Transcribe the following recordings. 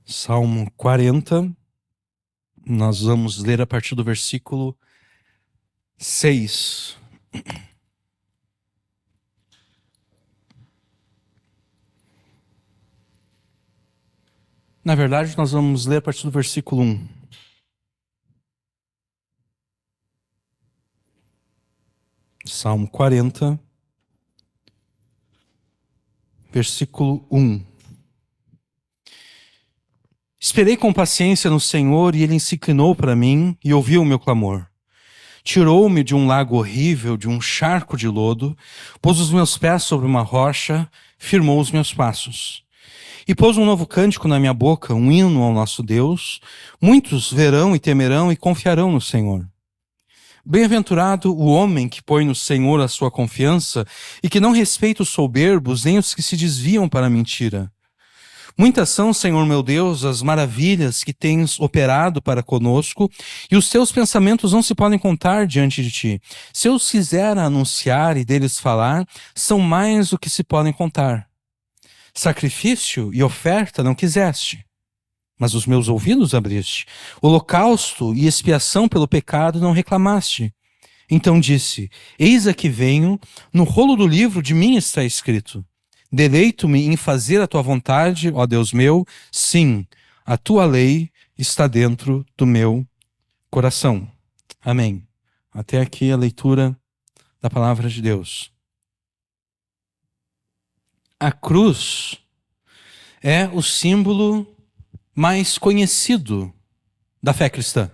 Salmo 40, nós vamos ler a partir do versículo 6. Na verdade, nós vamos ler a partir do versículo 1. Salmo 40, versículo 1. Esperei com paciência no Senhor, e Ele se inclinou para mim e ouviu o meu clamor. Tirou-me de um lago horrível, de um charco de lodo, pôs os meus pés sobre uma rocha, firmou os meus passos. E pôs um novo cântico na minha boca, um hino ao nosso Deus. Muitos verão e temerão e confiarão no Senhor. Bem-aventurado o homem que põe no Senhor a sua confiança e que não respeita os soberbos nem os que se desviam para a mentira. Muitas são, Senhor meu Deus, as maravilhas que tens operado para conosco, e os teus pensamentos não se podem contar diante de ti. Se eu os quiser anunciar e deles falar, são mais do que se podem contar. Sacrifício e oferta não quiseste, mas os meus ouvidos abriste. Holocausto e expiação pelo pecado não reclamaste. Então disse: eis aqui venho, no rolo do livro de mim está escrito. Deleito-me em fazer a tua vontade, ó Deus meu, sim, a tua lei está dentro do meu coração. Amém. Até aqui a leitura da palavra de Deus. A cruz é o símbolo mais conhecido da fé cristã.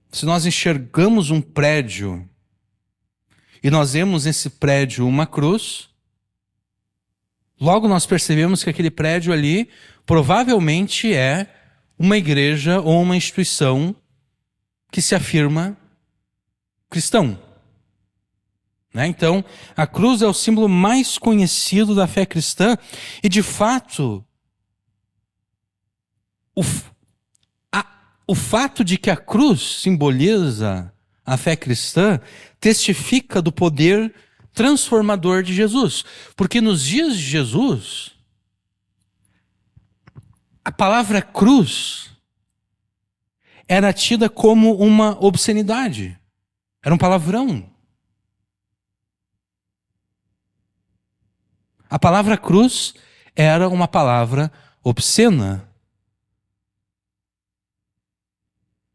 Se nós enxergamos um prédio e nós vemos nesse prédio uma cruz, logo nós percebemos que aquele prédio ali provavelmente é uma igreja ou uma instituição que se afirma cristão. Então, a cruz é o símbolo mais conhecido da fé cristã e, de fato, o fato de que a cruz simboliza a fé cristã testifica do poder transformador de Jesus. Porque nos dias de Jesus, a palavra cruz era tida como uma obscenidade. Era um palavrão. A palavra cruz era uma palavra obscena.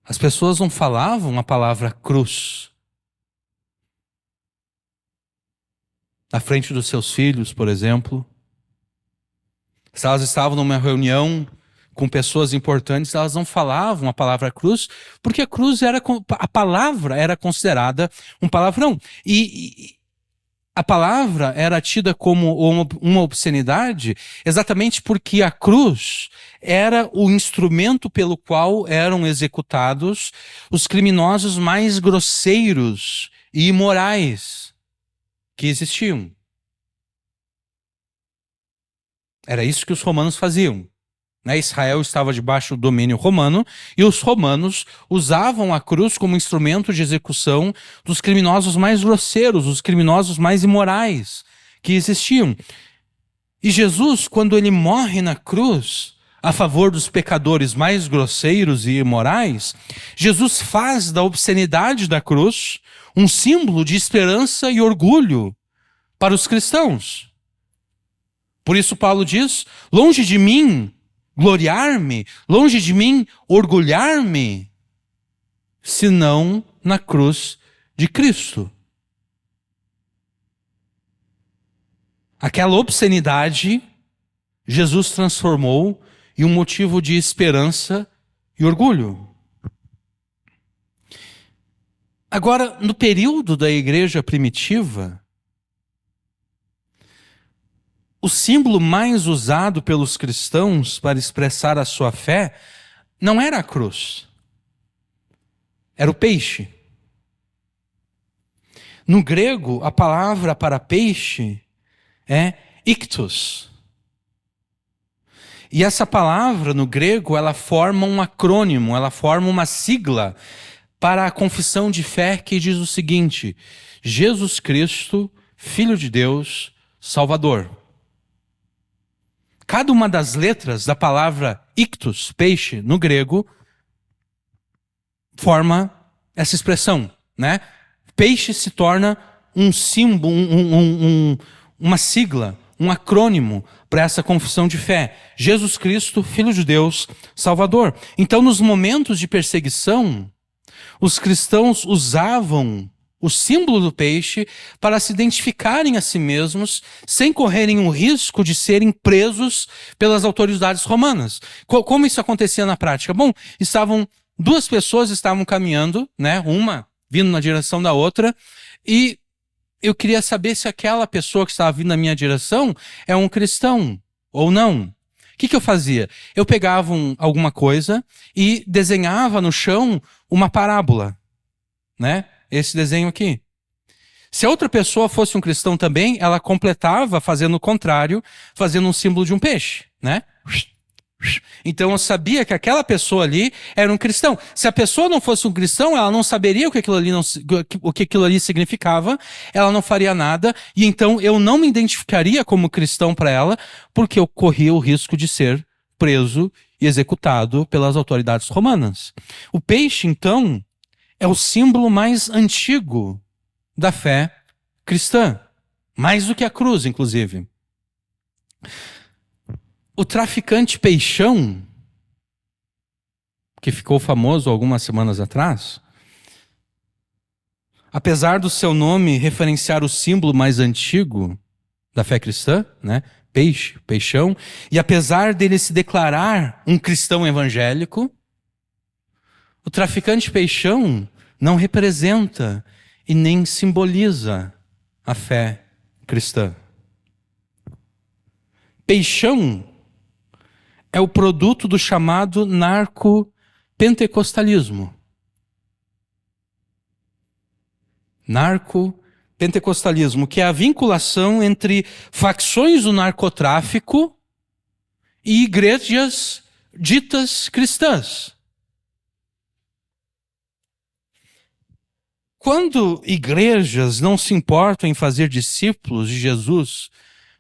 As pessoas não falavam a palavra cruz na frente dos seus filhos, por exemplo. Se elas estavam numa reunião com pessoas importantes, elas não falavam a palavra cruz, porque a palavra era considerada um palavrão. E a palavra era tida como uma obscenidade exatamente porque a cruz era o instrumento pelo qual eram executados os criminosos mais grosseiros e imorais que existiam. Era isso que os romanos faziam. Israel estava debaixo do domínio romano e os romanos usavam a cruz como instrumento de execução dos criminosos mais grosseiros, os criminosos mais imorais que existiam. E Jesus, quando ele morre na cruz a favor dos pecadores mais grosseiros e imorais, Jesus faz da obscenidade da cruz um símbolo de esperança e orgulho para os cristãos. Por isso Paulo diz: longe de mim gloriar-me, longe de mim orgulhar-me, senão na cruz de Cristo. Aquela obscenidade, Jesus transformou em um motivo de esperança e orgulho. Agora, no período da igreja primitiva, o símbolo mais usado pelos cristãos para expressar a sua fé não era a cruz, era o peixe. No grego, a palavra para peixe é ictus. E essa palavra, no grego, ela forma um acrônimo, ela forma uma sigla para a confissão de fé que diz o seguinte: Jesus Cristo, Filho de Deus, Salvador. Cada uma das letras da palavra ictus, peixe, no grego, forma essa expressão, né? Peixe se torna um símbolo, uma sigla, um acrônimo para essa confissão de fé. Jesus Cristo, Filho de Deus, Salvador. Então, nos momentos de perseguição, os cristãos usavam o símbolo do peixe para se identificarem a si mesmos, sem correrem o risco de serem presos pelas autoridades romanas. Como isso acontecia na prática? Bom, duas pessoas estavam caminhando, né? Uma vindo na direção da outra, e eu queria saber se aquela pessoa que estava vindo na minha direção é um cristão ou não. O que eu fazia? Eu pegava alguma coisa e desenhava no chão uma parábola, né? Esse desenho aqui. Se a outra pessoa fosse um cristão também, ela completava fazendo o contrário, fazendo um símbolo de um peixe, né? Então eu sabia que aquela pessoa ali era um cristão. Se a pessoa não fosse um cristão, ela não saberia o que aquilo ali significava, ela não faria nada, e então eu não me identificaria como cristão para ela, porque eu corria o risco de ser preso e executado pelas autoridades romanas. O peixe, então, é o símbolo mais antigo da fé cristã, mais do que a cruz, inclusive. O traficante peixão, que ficou famoso algumas semanas atrás, apesar do seu nome referenciar o símbolo mais antigo da fé cristã, né? Peixe, peixão, e apesar dele se declarar um cristão evangélico, o traficante peixão não representa e nem simboliza a fé cristã. Peixão é o produto do chamado narco-pentecostalismo. Narco-pentecostalismo, que é a vinculação entre facções do narcotráfico e igrejas ditas cristãs. Quando igrejas não se importam em fazer discípulos de Jesus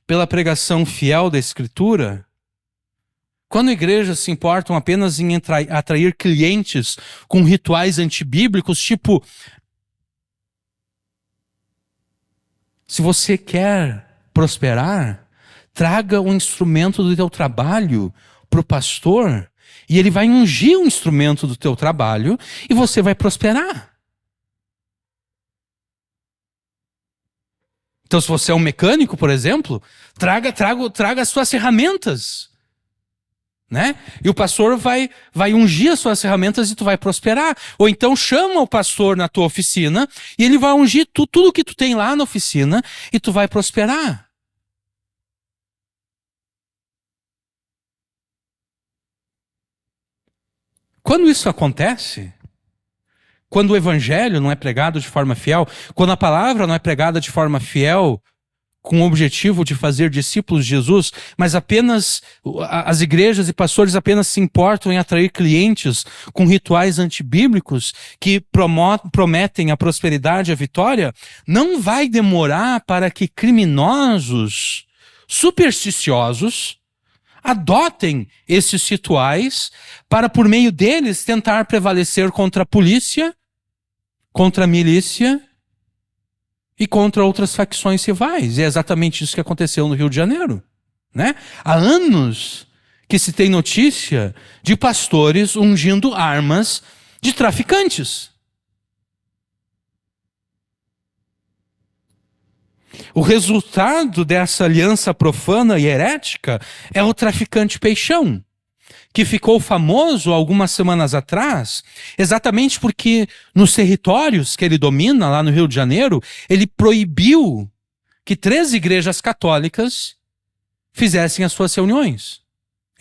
pela pregação fiel da Escritura, quando igrejas se importam apenas em atrair clientes com rituais antibíblicos, tipo, se você quer prosperar, traga um instrumento do teu trabalho para o pastor, e ele vai ungir um instrumento do teu trabalho, e você vai prosperar. Então, se você é um mecânico, por exemplo, traga as suas ferramentas, né? E o pastor vai ungir as suas ferramentas e tu vai prosperar. Ou então chama o pastor na tua oficina e ele vai ungir tudo que tu tem lá na oficina e tu vai prosperar. Quando isso acontece, quando o evangelho não é pregado de forma fiel, quando a palavra não é pregada de forma fiel, com o objetivo de fazer discípulos de Jesus, mas apenas as igrejas e pastores apenas se importam em atrair clientes com rituais antibíblicos que prometem a prosperidade e a vitória, não vai demorar para que criminosos supersticiosos adotem esses rituais para, por meio deles, tentar prevalecer contra a polícia, contra a milícia e contra outras facções rivais. E é exatamente isso que aconteceu no Rio de Janeiro, né? Há anos que se tem notícia de pastores ungindo armas de traficantes. O resultado dessa aliança profana e herética é o traficante peixão, que ficou famoso algumas semanas atrás, exatamente porque nos territórios que ele domina, lá no Rio de Janeiro, ele proibiu que 3 igrejas católicas fizessem as suas reuniões.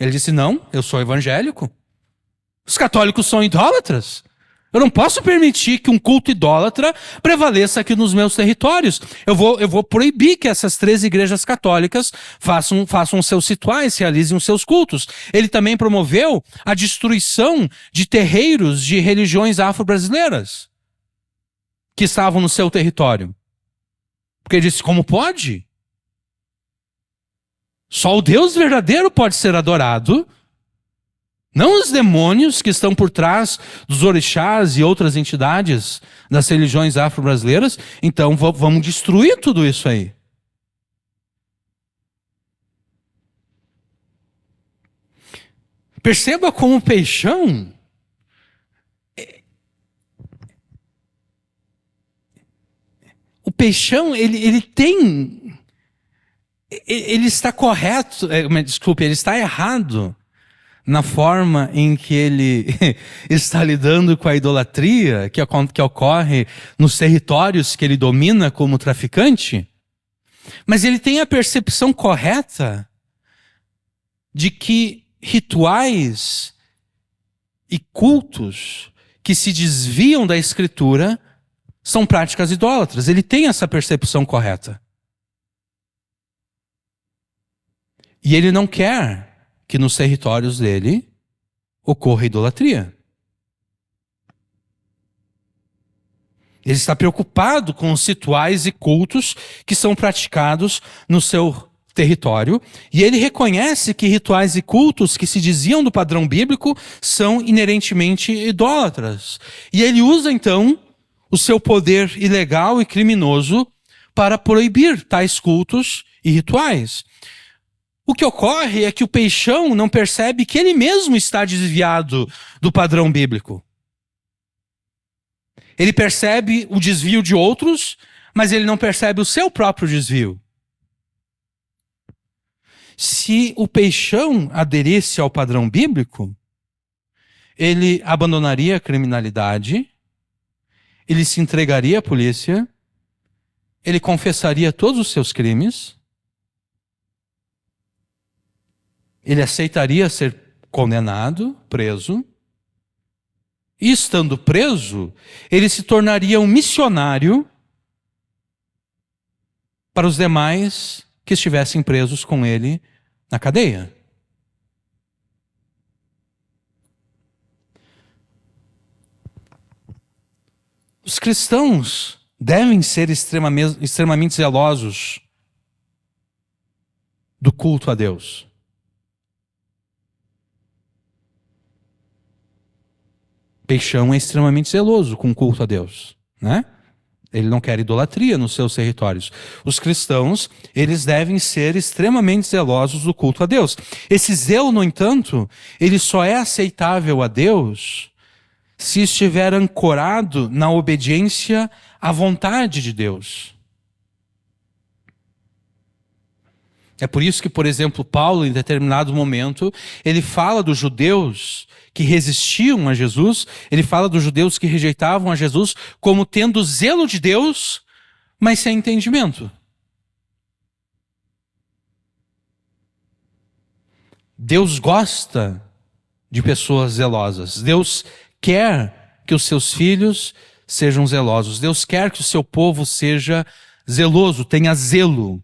Ele disse, não, eu sou evangélico. Os católicos são idólatras. Eu não posso permitir que um culto idólatra prevaleça aqui nos meus territórios. Eu vou proibir que essas 3 igrejas católicas façam seus rituais, realizem os seus cultos. Ele também promoveu a destruição de terreiros de religiões afro-brasileiras que estavam no seu território. Porque ele disse, como pode? Só o Deus verdadeiro pode ser adorado, não os demônios que estão por trás dos orixás e outras entidades das religiões afro-brasileiras. Então vamos destruir tudo isso aí. Perceba como o Peixão ele tem, ele está correto, desculpe, ele está errado na forma em que ele está lidando com a idolatria que ocorre nos territórios que ele domina como traficante, mas ele tem a percepção correta de que rituais e cultos que se desviam da Escritura são práticas idólatras. Ele tem essa percepção correta. E ele não quer que nos territórios dele ocorra idolatria. Ele está preocupado com os rituais e cultos que são praticados no seu território, e ele reconhece que rituais e cultos que se desviam do padrão bíblico são inerentemente idólatras. E ele usa, então, o seu poder ilegal e criminoso para proibir tais cultos e rituais. O que ocorre é que o Peixão não percebe que ele mesmo está desviado do padrão bíblico. Ele percebe o desvio de outros, mas ele não percebe o seu próprio desvio. Se o Peixão aderisse ao padrão bíblico, ele abandonaria a criminalidade, ele se entregaria à polícia, ele confessaria todos os seus crimes, ele aceitaria ser condenado, preso, e estando preso, ele se tornaria um missionário para os demais que estivessem presos com ele na cadeia. Os cristãos devem ser extremamente zelosos do culto a Deus. Peixão é extremamente zeloso com o culto a Deus, né? Ele não quer idolatria nos seus territórios. Os cristãos, eles devem ser extremamente zelosos do culto a Deus. Esse zelo, no entanto, ele só é aceitável a Deus se estiver ancorado na obediência à vontade de Deus. É por isso que, por exemplo, Paulo, em determinado momento, ele fala dos judeus que resistiam a Jesus, ele fala dos judeus que rejeitavam a Jesus como tendo zelo de Deus, mas sem entendimento. Deus gosta de pessoas zelosas. Deus quer que os seus filhos sejam zelosos. Deus quer que o seu povo seja zeloso, tenha zelo.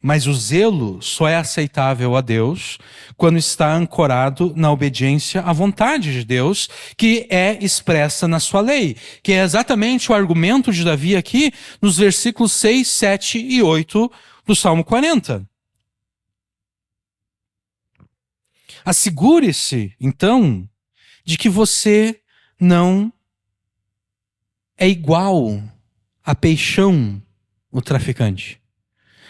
Mas o zelo só é aceitável a Deus quando está ancorado na obediência à vontade de Deus, que é expressa na sua lei, que é exatamente o argumento de Davi aqui nos versículos 6, 7 e 8 do Salmo 40. Assegure-se, então, de que você não é igual a Peixão, o traficante.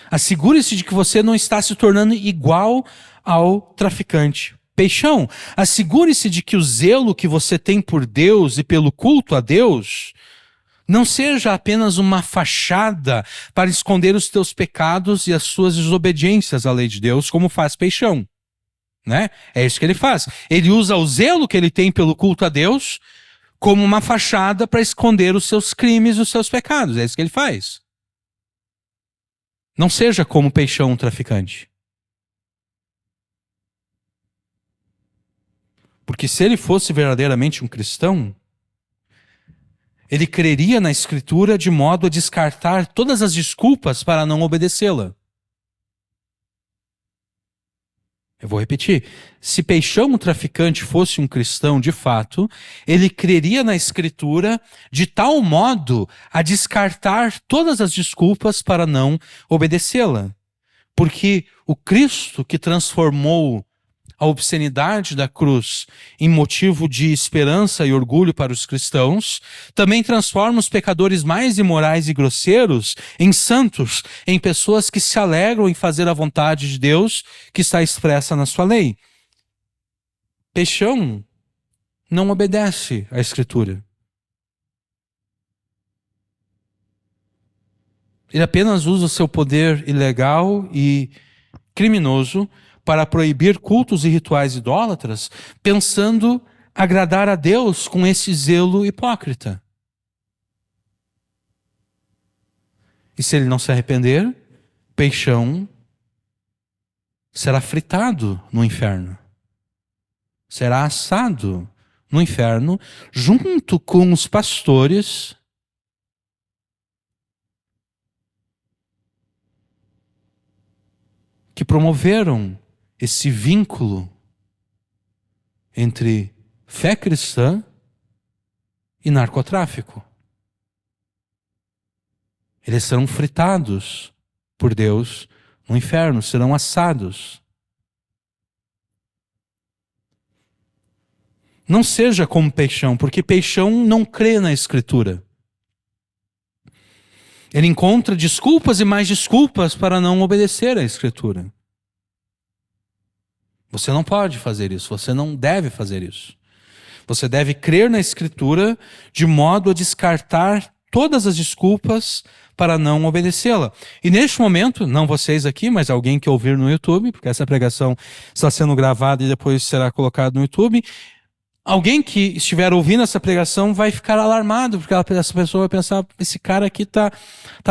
Assegure-se de que você não está se tornando igual ao traficante Peixão. Assegure-se de que o zelo que você tem por Deus e pelo culto a Deus não seja apenas uma fachada para esconder os teus pecados e as suas desobediências à lei de Deus, como faz Peixão, né? É isso que ele faz. Ele usa o zelo que ele tem pelo culto a Deus como uma fachada para esconder os seus crimes e os seus pecados. É isso que ele faz. Não seja como Peixão, um traficante. Porque se ele fosse verdadeiramente um cristão, ele creria na Escritura de modo a descartar todas as desculpas para não obedecê-la. Eu vou repetir. Se Peixão, o traficante, fosse um cristão de fato, ele creria na Escritura de tal modo a descartar todas as desculpas para não obedecê-la. Porque o Cristo que transformou a obscenidade da cruz em motivo de esperança e orgulho para os cristãos, também transforma os pecadores mais imorais e grosseiros em santos, em pessoas que se alegram em fazer a vontade de Deus que está expressa na sua lei. Peixão não obedece à Escritura. Ele apenas usa o seu poder ilegal e criminoso para proibir cultos e rituais idólatras, pensando agradar a Deus com esse zelo hipócrita. E se ele não se arrepender, Peixão será fritado no inferno. Será assado no inferno, junto com os pastores que promoveram esse vínculo entre fé cristã e narcotráfico. Eles serão fritados por Deus no inferno, serão assados. Não seja como Peixão, porque Peixão não crê na Escritura. Ele encontra desculpas e mais desculpas para não obedecer à Escritura. Você não pode fazer isso, você não deve fazer isso. Você deve crer na Escritura de modo a descartar todas as desculpas para não obedecê-la. E neste momento, não vocês aqui, mas alguém que ouvir no YouTube, porque essa pregação está sendo gravada e depois será colocada no YouTube, alguém que estiver ouvindo essa pregação vai ficar alarmado, porque essa pessoa vai pensar, esse cara aqui está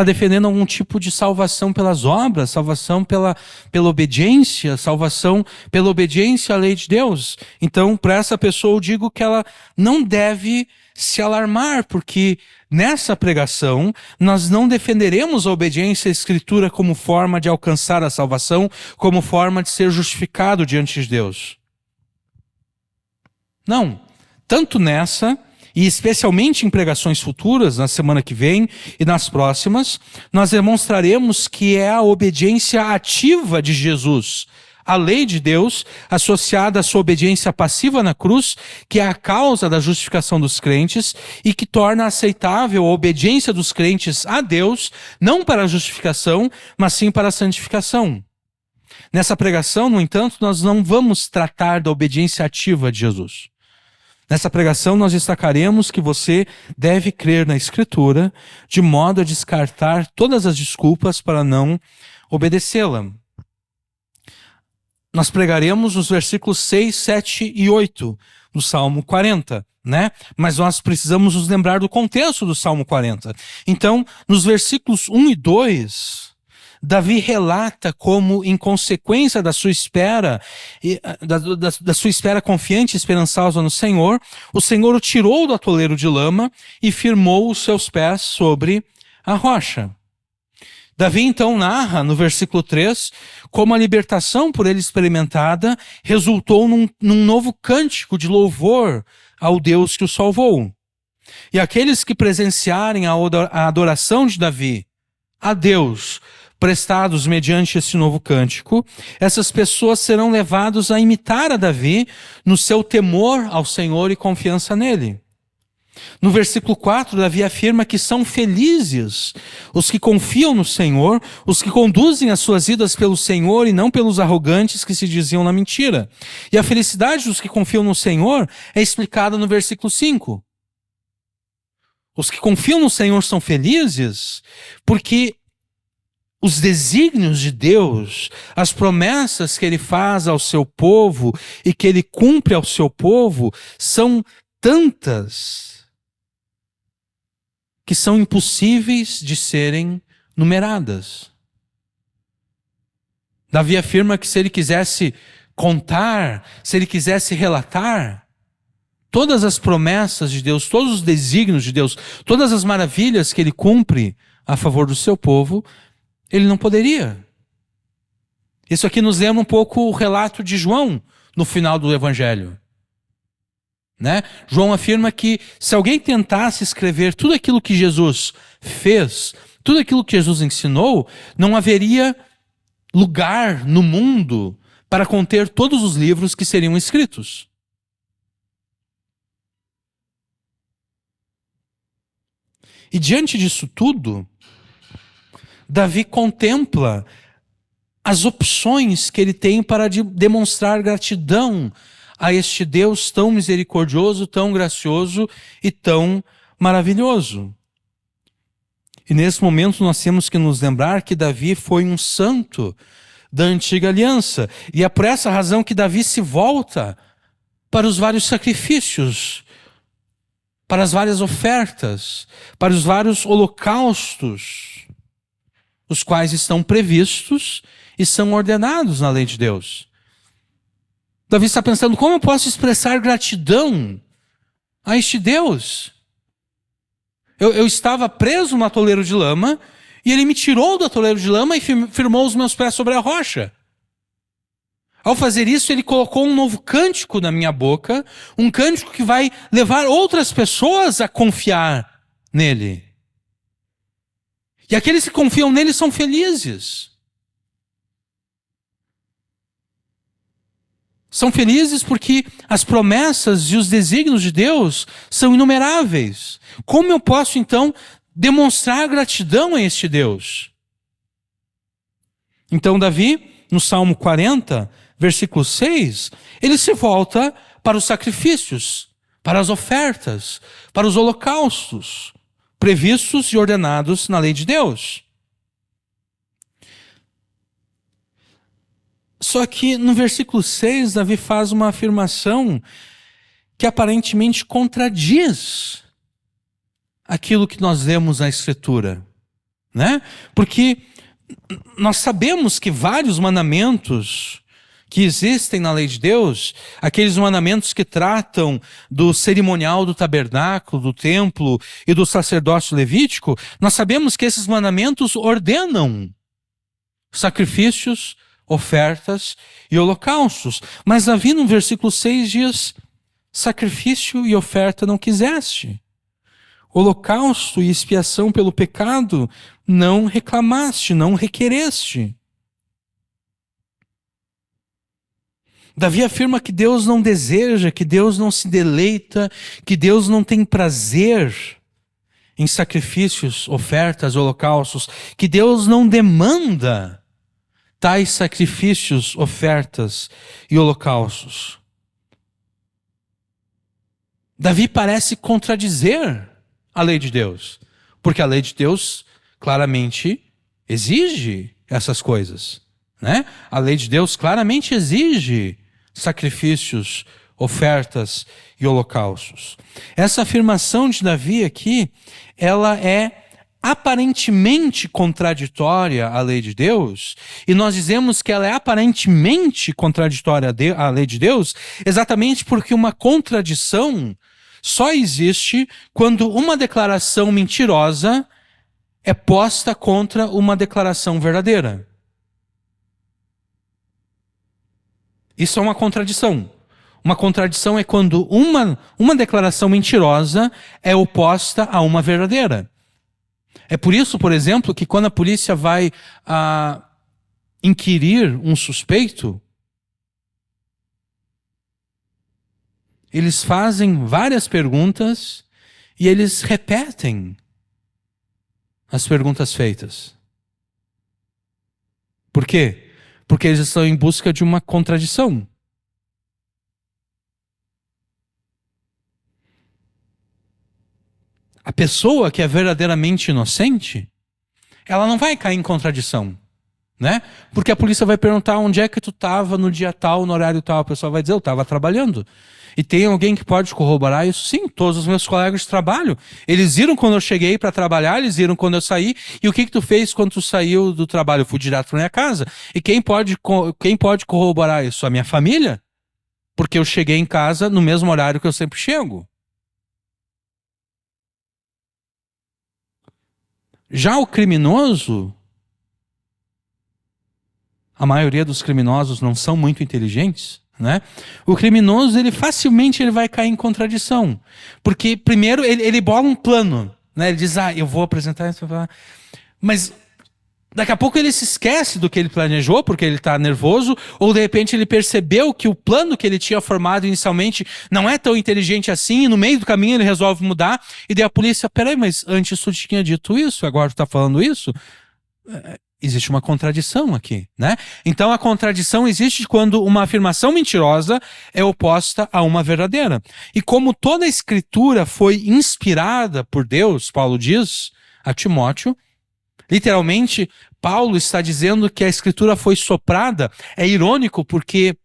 defendendo algum tipo de salvação pelas obras, salvação pela obediência, salvação pela obediência à lei de Deus. Então, para essa pessoa eu digo que ela não deve se alarmar, porque nessa pregação nós não defenderemos a obediência à Escritura como forma de alcançar a salvação, como forma de ser justificado diante de Deus. Não, tanto nessa, e especialmente em pregações futuras, na semana que vem e nas próximas, nós demonstraremos que é a obediência ativa de Jesus, a lei de Deus, associada à sua obediência passiva na cruz, que é a causa da justificação dos crentes e que torna aceitável a obediência dos crentes a Deus, não para a justificação, mas sim para a santificação. Nessa pregação, no entanto, nós não vamos tratar da obediência ativa de Jesus. Nessa pregação, nós destacaremos que você deve crer na Escritura de modo a descartar todas as desculpas para não obedecê-la. Nós pregaremos os versículos 6, 7 e 8 do Salmo 40, né? Mas nós precisamos nos lembrar do contexto do Salmo 40. Então, nos versículos 1 e 2... Davi relata como, em consequência da sua espera, da sua espera confiante e esperançosa no Senhor, o Senhor o tirou do atoleiro de lama e firmou os seus pés sobre a rocha. Davi então narra, no versículo 3, como a libertação por ele experimentada resultou num novo cântico de louvor ao Deus que o salvou. E aqueles que presenciarem a adoração de Davi a Deus, prestados mediante esse novo cântico, essas pessoas serão levados a imitar a Davi no seu temor ao Senhor e confiança nele. No versículo 4, Davi afirma que são felizes os que confiam no Senhor, os que conduzem as suas vidas pelo Senhor e não pelos arrogantes que se diziam na mentira. E a felicidade dos que confiam no Senhor é explicada no versículo 5. Os que confiam no Senhor são felizes porque os desígnios de Deus, as promessas que Ele faz ao seu povo e que Ele cumpre ao seu povo, são tantas que são impossíveis de serem numeradas. Davi afirma que se ele quisesse contar, se ele quisesse relatar todas as promessas de Deus, todos os desígnios de Deus, todas as maravilhas que Ele cumpre a favor do seu povo, ele não poderia. Isso aqui nos lembra um pouco o relato de João no final do Evangelho. Né? João afirma que se alguém tentasse escrever tudo aquilo que Jesus fez, tudo aquilo que Jesus ensinou, não haveria lugar no mundo para conter todos os livros que seriam escritos. E diante disso tudo, Davi contempla as opções que ele tem para demonstrar gratidão a este Deus tão misericordioso, tão gracioso e tão maravilhoso. E nesse momento nós temos que nos lembrar que Davi foi um santo da antiga aliança. E é por essa razão que Davi se volta para os vários sacrifícios, para as várias ofertas, para os vários holocaustos, os quais estão previstos e são ordenados na lei de Deus. Davi está pensando, como eu posso expressar gratidão a este Deus? Eu estava preso no atoleiro de lama, e ele me tirou do atoleiro de lama e firmou os meus pés sobre a rocha. Ao fazer isso, ele colocou um novo cântico na minha boca, um cântico que vai levar outras pessoas a confiar nele. E aqueles que confiam nele são felizes. São felizes porque as promessas e os desígnios de Deus são inumeráveis. Como eu posso, então, demonstrar gratidão a este Deus? Então, Davi, no Salmo 40, versículo 6, ele se volta para os sacrifícios, para as ofertas, para os holocaustos, previstos e ordenados na lei de Deus. Só que no versículo 6, Davi faz uma afirmação que aparentemente contradiz aquilo que nós lemos na Escritura, né? Porque nós sabemos que vários mandamentos que existem na lei de Deus, aqueles mandamentos que tratam do cerimonial do tabernáculo, do templo e do sacerdócio levítico, nós sabemos que esses mandamentos ordenam sacrifícios, ofertas e holocaustos. Mas Davi no versículo 6 diz, sacrifício e oferta não quiseste. Holocausto e expiação pelo pecado não reclamaste, não requereste. Davi afirma que Deus não deseja, que Deus não se deleita, que Deus não tem prazer em sacrifícios, ofertas, holocaustos, que Deus não demanda tais sacrifícios, ofertas e holocaustos. Davi parece contradizer a lei de Deus, porque a lei de Deus claramente exige essas coisas, né? A lei de Deus claramente exige sacrifícios, ofertas e holocaustos. Essa afirmação de Davi aqui, ela é aparentemente contraditória à lei de Deus, e nós dizemos que ela é aparentemente contraditória à lei de Deus, exatamente porque uma contradição só existe quando uma declaração mentirosa é posta contra uma declaração verdadeira. Isso é uma contradição. Uma contradição é quando uma declaração mentirosa é oposta a uma verdadeira. É por isso, por exemplo, que quando a polícia vai inquirir um suspeito, eles fazem várias perguntas e eles repetem as perguntas feitas. Por quê? Porque eles estão em busca de uma contradição. A pessoa que é verdadeiramente inocente, ela não vai cair em contradição, né? Porque a polícia vai perguntar onde é que tu estava no dia tal, no horário tal. A pessoa vai dizer, eu estava trabalhando. E tem alguém que pode corroborar isso? Sim, todos os meus colegas de trabalho. Eles viram quando eu cheguei para trabalhar, eles viram quando eu saí. E o que tu fez quando tu saiu do trabalho? Eu fui direto para minha casa. E quem pode corroborar isso? A minha família? Porque eu cheguei em casa no mesmo horário que eu sempre chego. Já o criminoso, a maioria dos criminosos não são muito inteligentes, né? O criminoso, ele facilmente vai cair em contradição. Porque primeiro ele bola um plano, né? Ele diz, eu vou apresentar isso. Mas Daqui a pouco ele se esquece do que ele planejou, porque ele está nervoso, ou de repente ele percebeu que o plano que ele tinha formado inicialmente não é tão inteligente assim, e no meio do caminho ele resolve mudar, e daí a polícia, peraí, mas antes tu tinha dito isso, agora tu está falando isso? Existe uma contradição aqui, né? Então a contradição existe quando uma afirmação mentirosa é oposta a uma verdadeira. E como toda a escritura foi inspirada por Deus, Paulo diz a Timóteo, literalmente, Paulo está dizendo que a escritura foi soprada. É irônico porque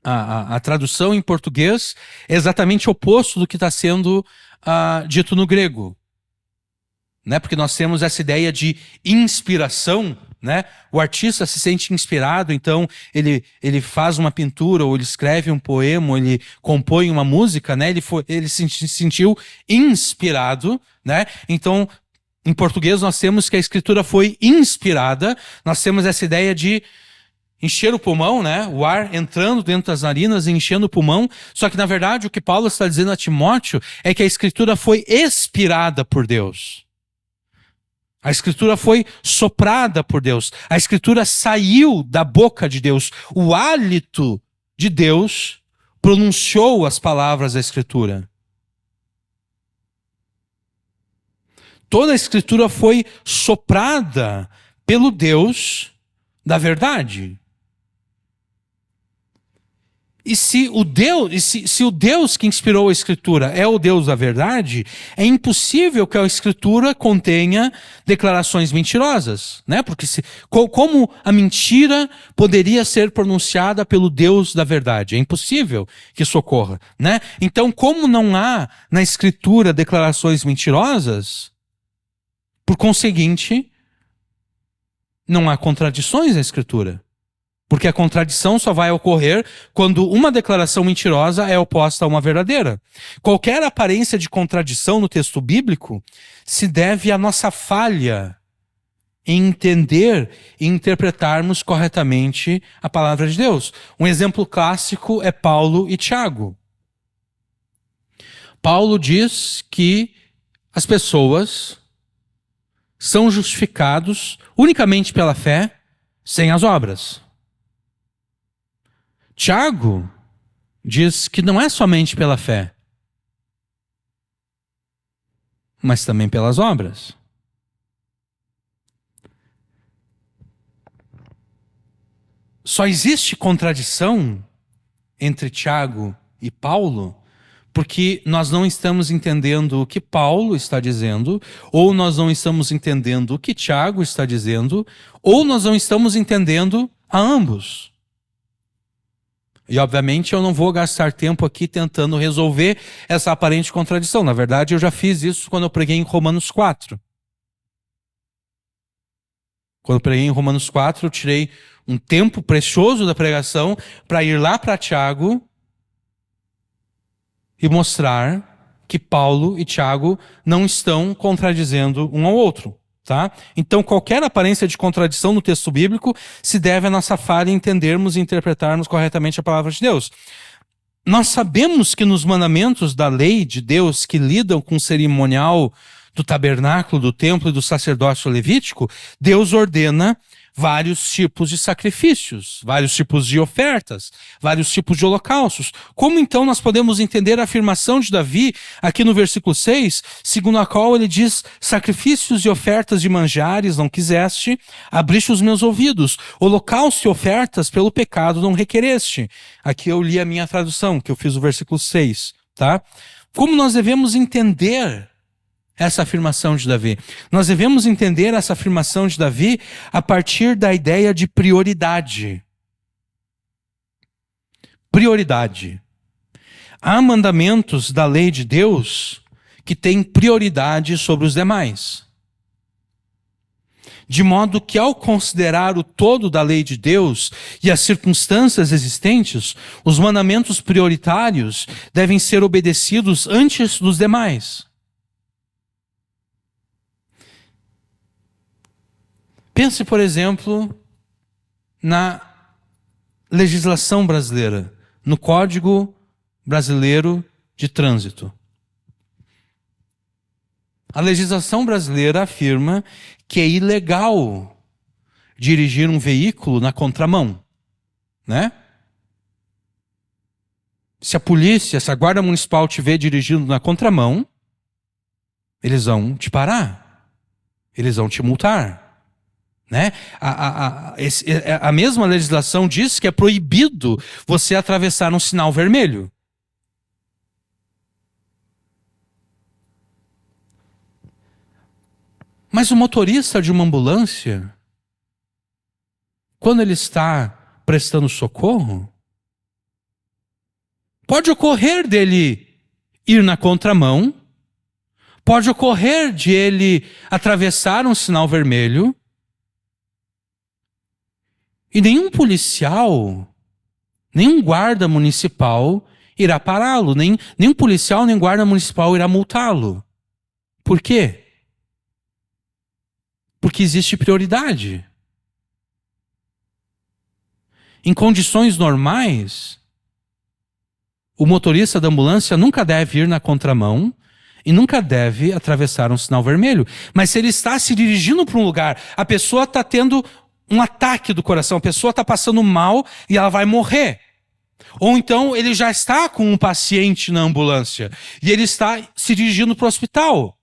a tradução em português é exatamente o oposto do que está sendo dito no grego. Né? Porque nós temos essa ideia de inspiração, né? O artista se sente inspirado, então ele faz uma pintura, ou ele escreve um poema, ou ele compõe uma música, né? Ele se sentiu inspirado, né? Então, em português, nós temos que a escritura foi inspirada, nós temos essa ideia de encher o pulmão, né? O ar entrando dentro das narinas e enchendo o pulmão. Só que, na verdade, o que Paulo está dizendo a Timóteo é que a escritura foi expirada por Deus. A escritura foi soprada por Deus. A escritura saiu da boca de Deus. O hálito de Deus pronunciou as palavras da escritura. Toda a escritura foi soprada pelo Deus da verdade. E se o Deus que inspirou a escritura é o Deus da verdade, é impossível que a escritura contenha declarações mentirosas, né? Porque como a mentira poderia ser pronunciada pelo Deus da verdade? É impossível que isso ocorra, né? Então, como não há na escritura declarações mentirosas, por conseguinte, não há contradições na escritura. Porque a contradição só vai ocorrer quando uma declaração mentirosa é oposta a uma verdadeira. Qualquer aparência de contradição no texto bíblico se deve à nossa falha em entender e interpretarmos corretamente a palavra de Deus. Um exemplo clássico é Paulo e Tiago. Paulo diz que as pessoas são justificados unicamente pela fé, sem as obras. Tiago diz que não é somente pela fé, mas também pelas obras. Só existe contradição entre Tiago e Paulo porque nós não estamos entendendo o que Paulo está dizendo, ou nós não estamos entendendo o que Tiago está dizendo, ou nós não estamos entendendo a ambos. E, obviamente, eu não vou gastar tempo aqui tentando resolver essa aparente contradição. Na verdade, eu já fiz isso quando eu preguei em Romanos 4. Quando eu preguei em Romanos 4, eu tirei um tempo precioso da pregação para ir lá para Tiago e mostrar que Paulo e Tiago não estão contradizendo um ao outro. Tá? Então, qualquer aparência de contradição no texto bíblico se deve à nossa falha em entendermos e interpretarmos corretamente a palavra de Deus. Nós sabemos que nos mandamentos da lei de Deus que lidam com o cerimonial do tabernáculo, do templo e do sacerdócio levítico, Deus ordena vários tipos de sacrifícios, vários tipos de ofertas, vários tipos de holocaustos. Como então nós podemos entender a afirmação de Davi aqui no versículo 6, segundo a qual ele diz: sacrifícios e ofertas de manjares não quiseste, abriste os meus ouvidos, holocausto e ofertas pelo pecado não requereste. Aqui eu li a minha tradução, que eu fiz o versículo 6, tá? Como nós devemos entender essa afirmação de Davi? Nós devemos entender essa afirmação de Davi a partir da ideia de prioridade. Prioridade. Há mandamentos da lei de Deus que têm prioridade sobre os demais. De modo que, ao considerar o todo da lei de Deus e as circunstâncias existentes, os mandamentos prioritários devem ser obedecidos antes dos demais. Pense, por exemplo, na legislação brasileira, no Código Brasileiro de Trânsito. A legislação brasileira afirma que é ilegal dirigir um veículo na contramão, né? Se a polícia, se a guarda municipal te vê dirigindo na contramão, eles vão te parar, eles vão te multar, né? A mesma legislação diz que é proibido você atravessar um sinal vermelho. Mas o motorista de uma ambulância, quando ele está prestando socorro, pode ocorrer dele ir na contramão, pode ocorrer de ele atravessar um sinal vermelho, e nenhum policial, nenhum guarda municipal irá pará-lo, nenhum policial nem guarda municipal irá multá-lo. Por quê? Porque existe prioridade. Em condições normais, o motorista da ambulância nunca deve ir na contramão e nunca deve atravessar um sinal vermelho. Mas se ele está se dirigindo para um lugar, a pessoa está tendo um ataque do coração, a pessoa está passando mal e ela vai morrer. Ou então ele já está com um paciente na ambulância e ele está se dirigindo para o hospital.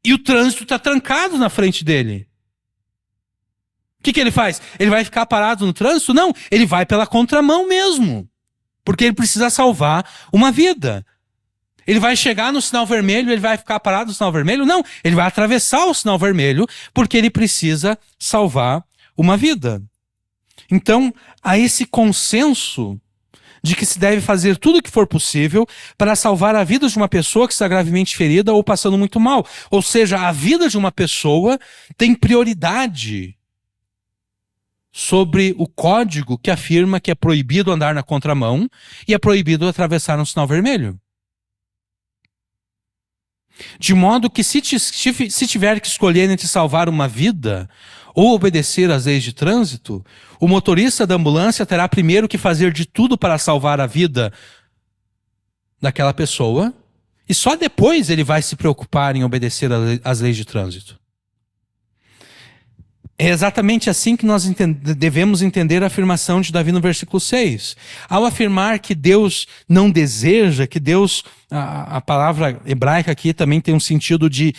E o trânsito está trancado na frente dele. O que ele faz? Ele vai ficar parado no trânsito? Não, ele vai pela contramão mesmo. Porque ele precisa salvar uma vida. Ele vai chegar no sinal vermelho, ele vai ficar parado no sinal vermelho? Não, ele vai atravessar o sinal vermelho porque ele precisa salvar uma vida. Então, há esse consenso de que se deve fazer tudo o que for possível para salvar a vida de uma pessoa que está gravemente ferida ou passando muito mal. Ou seja, a vida de uma pessoa tem prioridade sobre o código que afirma que é proibido andar na contramão e é proibido atravessar um sinal vermelho. De modo que se tiver que escolher entre salvar uma vida ou obedecer às leis de trânsito, o motorista da ambulância terá primeiro que fazer de tudo para salvar a vida daquela pessoa e só depois ele vai se preocupar em obedecer às leis de trânsito. É exatamente assim que nós devemos entender a afirmação de Davi no versículo 6. Ao afirmar que Deus não deseja, que Deus, a palavra hebraica aqui também tem um sentido de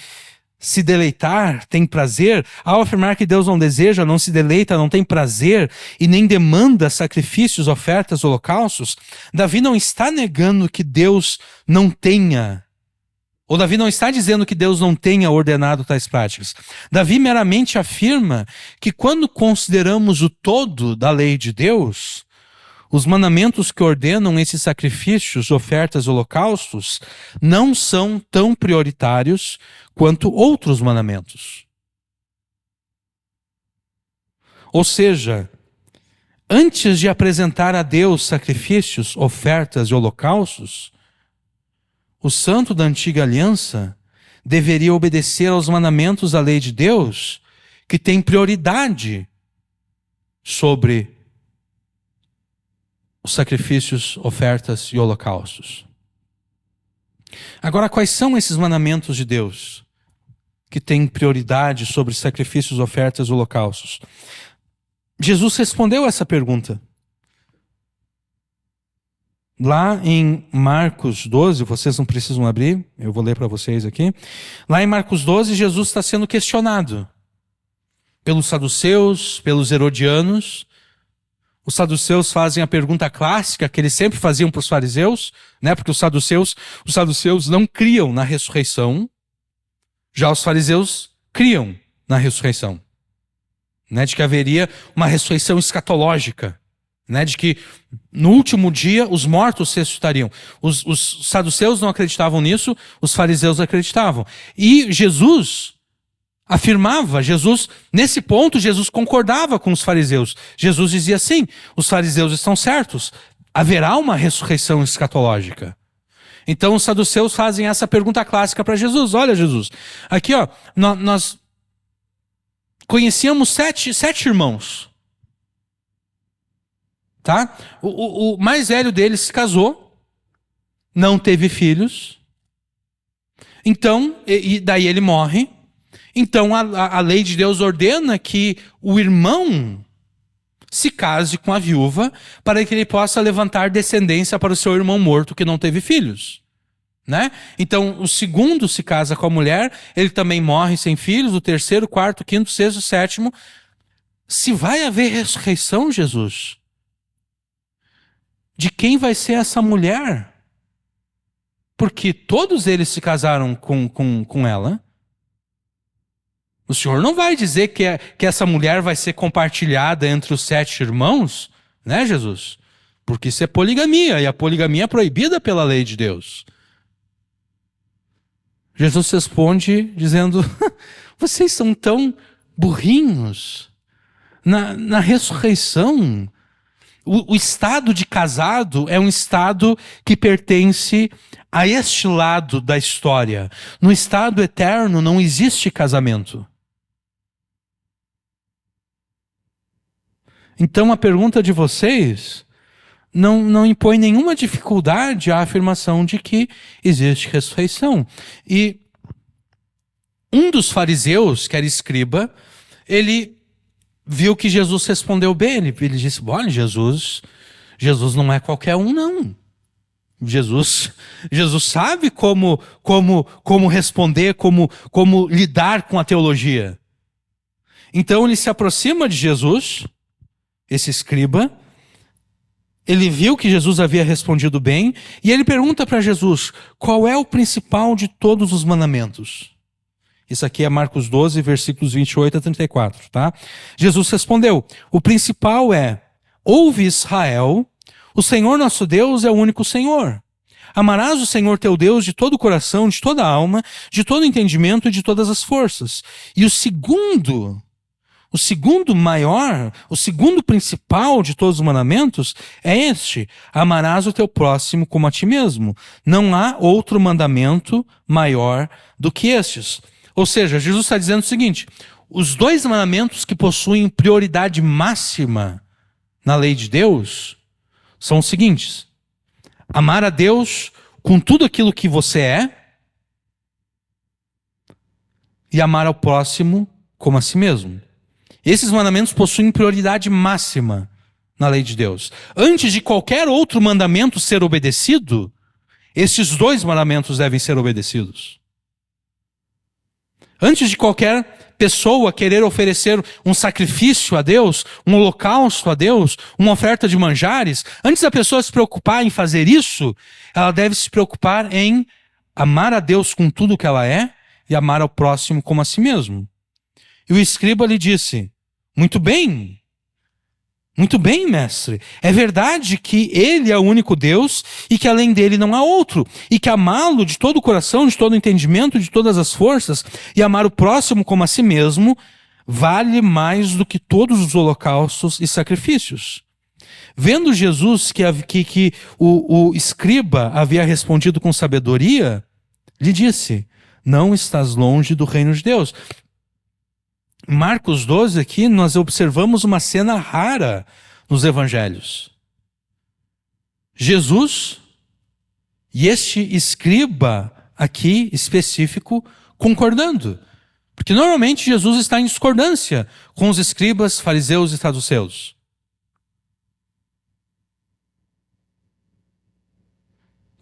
se deleitar, tem prazer. Ao afirmar que Deus não deseja, não se deleita, não tem prazer e nem demanda sacrifícios, ofertas, holocaustos, Davi não está negando que Deus não tenha. Ou Davi não está dizendo que Deus não tenha ordenado tais práticas. Davi meramente afirma que quando consideramos o todo da lei de Deus, os mandamentos que ordenam esses sacrifícios, ofertas, holocaustos, não são tão prioritários quanto outros mandamentos. Ou seja, antes de apresentar a Deus sacrifícios, ofertas e holocaustos, o santo da antiga aliança deveria obedecer aos mandamentos da lei de Deus, que tem prioridade sobre os sacrifícios, ofertas e holocaustos. Agora, quais são esses mandamentos de Deus que têm prioridade sobre sacrifícios, ofertas e holocaustos? Jesus respondeu essa pergunta. Lá em Marcos 12, vocês não precisam abrir, eu vou ler para vocês aqui. Lá em Marcos 12, Jesus está sendo questionado pelos saduceus, pelos herodianos. Os saduceus fazem a pergunta clássica que eles sempre faziam para os fariseus, né? Porque os saduceus não criam na ressurreição, já os fariseus criam na ressurreição, né? De que haveria uma ressurreição escatológica. Né, de que no último dia os mortos ressuscitariam. Os saduceus não acreditavam nisso, os fariseus acreditavam. E Jesus afirmava, nesse ponto, Jesus concordava com os fariseus. Jesus dizia assim, os fariseus estão certos, haverá uma ressurreição escatológica. Então os saduceus fazem essa pergunta clássica para Jesus. Olha, Jesus, aqui ó, nós conhecíamos sete irmãos. Tá? O mais velho deles se casou, não teve filhos, então, e daí ele morre, Então a lei de Deus ordena que o irmão se case com a viúva para que ele possa levantar descendência para o seu irmão morto que não teve filhos. Né? Então o segundo se casa com a mulher, ele também morre sem filhos, o terceiro, quarto, quinto, sexto, sétimo. Se vai haver ressurreição, Jesus, de quem vai ser essa mulher? Porque todos eles se casaram com ela. O Senhor não vai dizer que essa mulher vai ser compartilhada entre os 7 irmãos, né, Jesus? Porque isso é poligamia, e a poligamia é proibida pela lei de Deus. Jesus responde dizendo, vocês são tão burrinhos. Na ressurreição, o estado de casado é um estado que pertence a este lado da história. No estado eterno não existe casamento. Então a pergunta de vocês não impõe nenhuma dificuldade à afirmação de que existe ressurreição. E um dos fariseus, que era escriba, ele viu que Jesus respondeu bem. Ele disse, olha, Jesus não é qualquer um, não. Jesus sabe como responder, como lidar com a teologia. Então ele se aproxima de Jesus, esse escriba, ele viu que Jesus havia respondido bem, e ele pergunta para Jesus, qual é o principal de todos os mandamentos? Isso aqui é Marcos 12, versículos 28 a 34, tá? Jesus respondeu, o principal é, ouve Israel, o Senhor nosso Deus é o único Senhor. Amarás o Senhor teu Deus de todo o coração, de toda a alma, de todo o entendimento e de todas as forças. E o segundo maior, o segundo principal de todos os mandamentos é este: amarás o teu próximo como a ti mesmo. Não há outro mandamento maior do que estes. Ou seja, Jesus está dizendo o seguinte: os 2 mandamentos que possuem prioridade máxima na lei de Deus são os seguintes: amar a Deus com tudo aquilo que você é e amar ao próximo como a si mesmo. Esses mandamentos possuem prioridade máxima na lei de Deus. Antes de qualquer outro mandamento ser obedecido, esses 2 mandamentos devem ser obedecidos. Antes de qualquer pessoa querer oferecer um sacrifício a Deus, um holocausto a Deus, uma oferta de manjares, antes da pessoa se preocupar em fazer isso, ela deve se preocupar em amar a Deus com tudo que ela é e amar ao próximo como a si mesmo. E o escriba lhe disse, muito bem, mestre. É verdade que ele é o único Deus e que além dele não há outro. E que amá-lo de todo o coração, de todo o entendimento, de todas as forças e amar o próximo como a si mesmo vale mais do que todos os holocaustos e sacrifícios. Vendo Jesus que o escriba havia respondido com sabedoria, lhe disse, não estás longe do reino de Deus. Marcos 12 aqui, nós observamos uma cena rara nos evangelhos. Jesus e este escriba aqui específico concordando. Porque normalmente Jesus está em discordância com os escribas, fariseus e saduceus.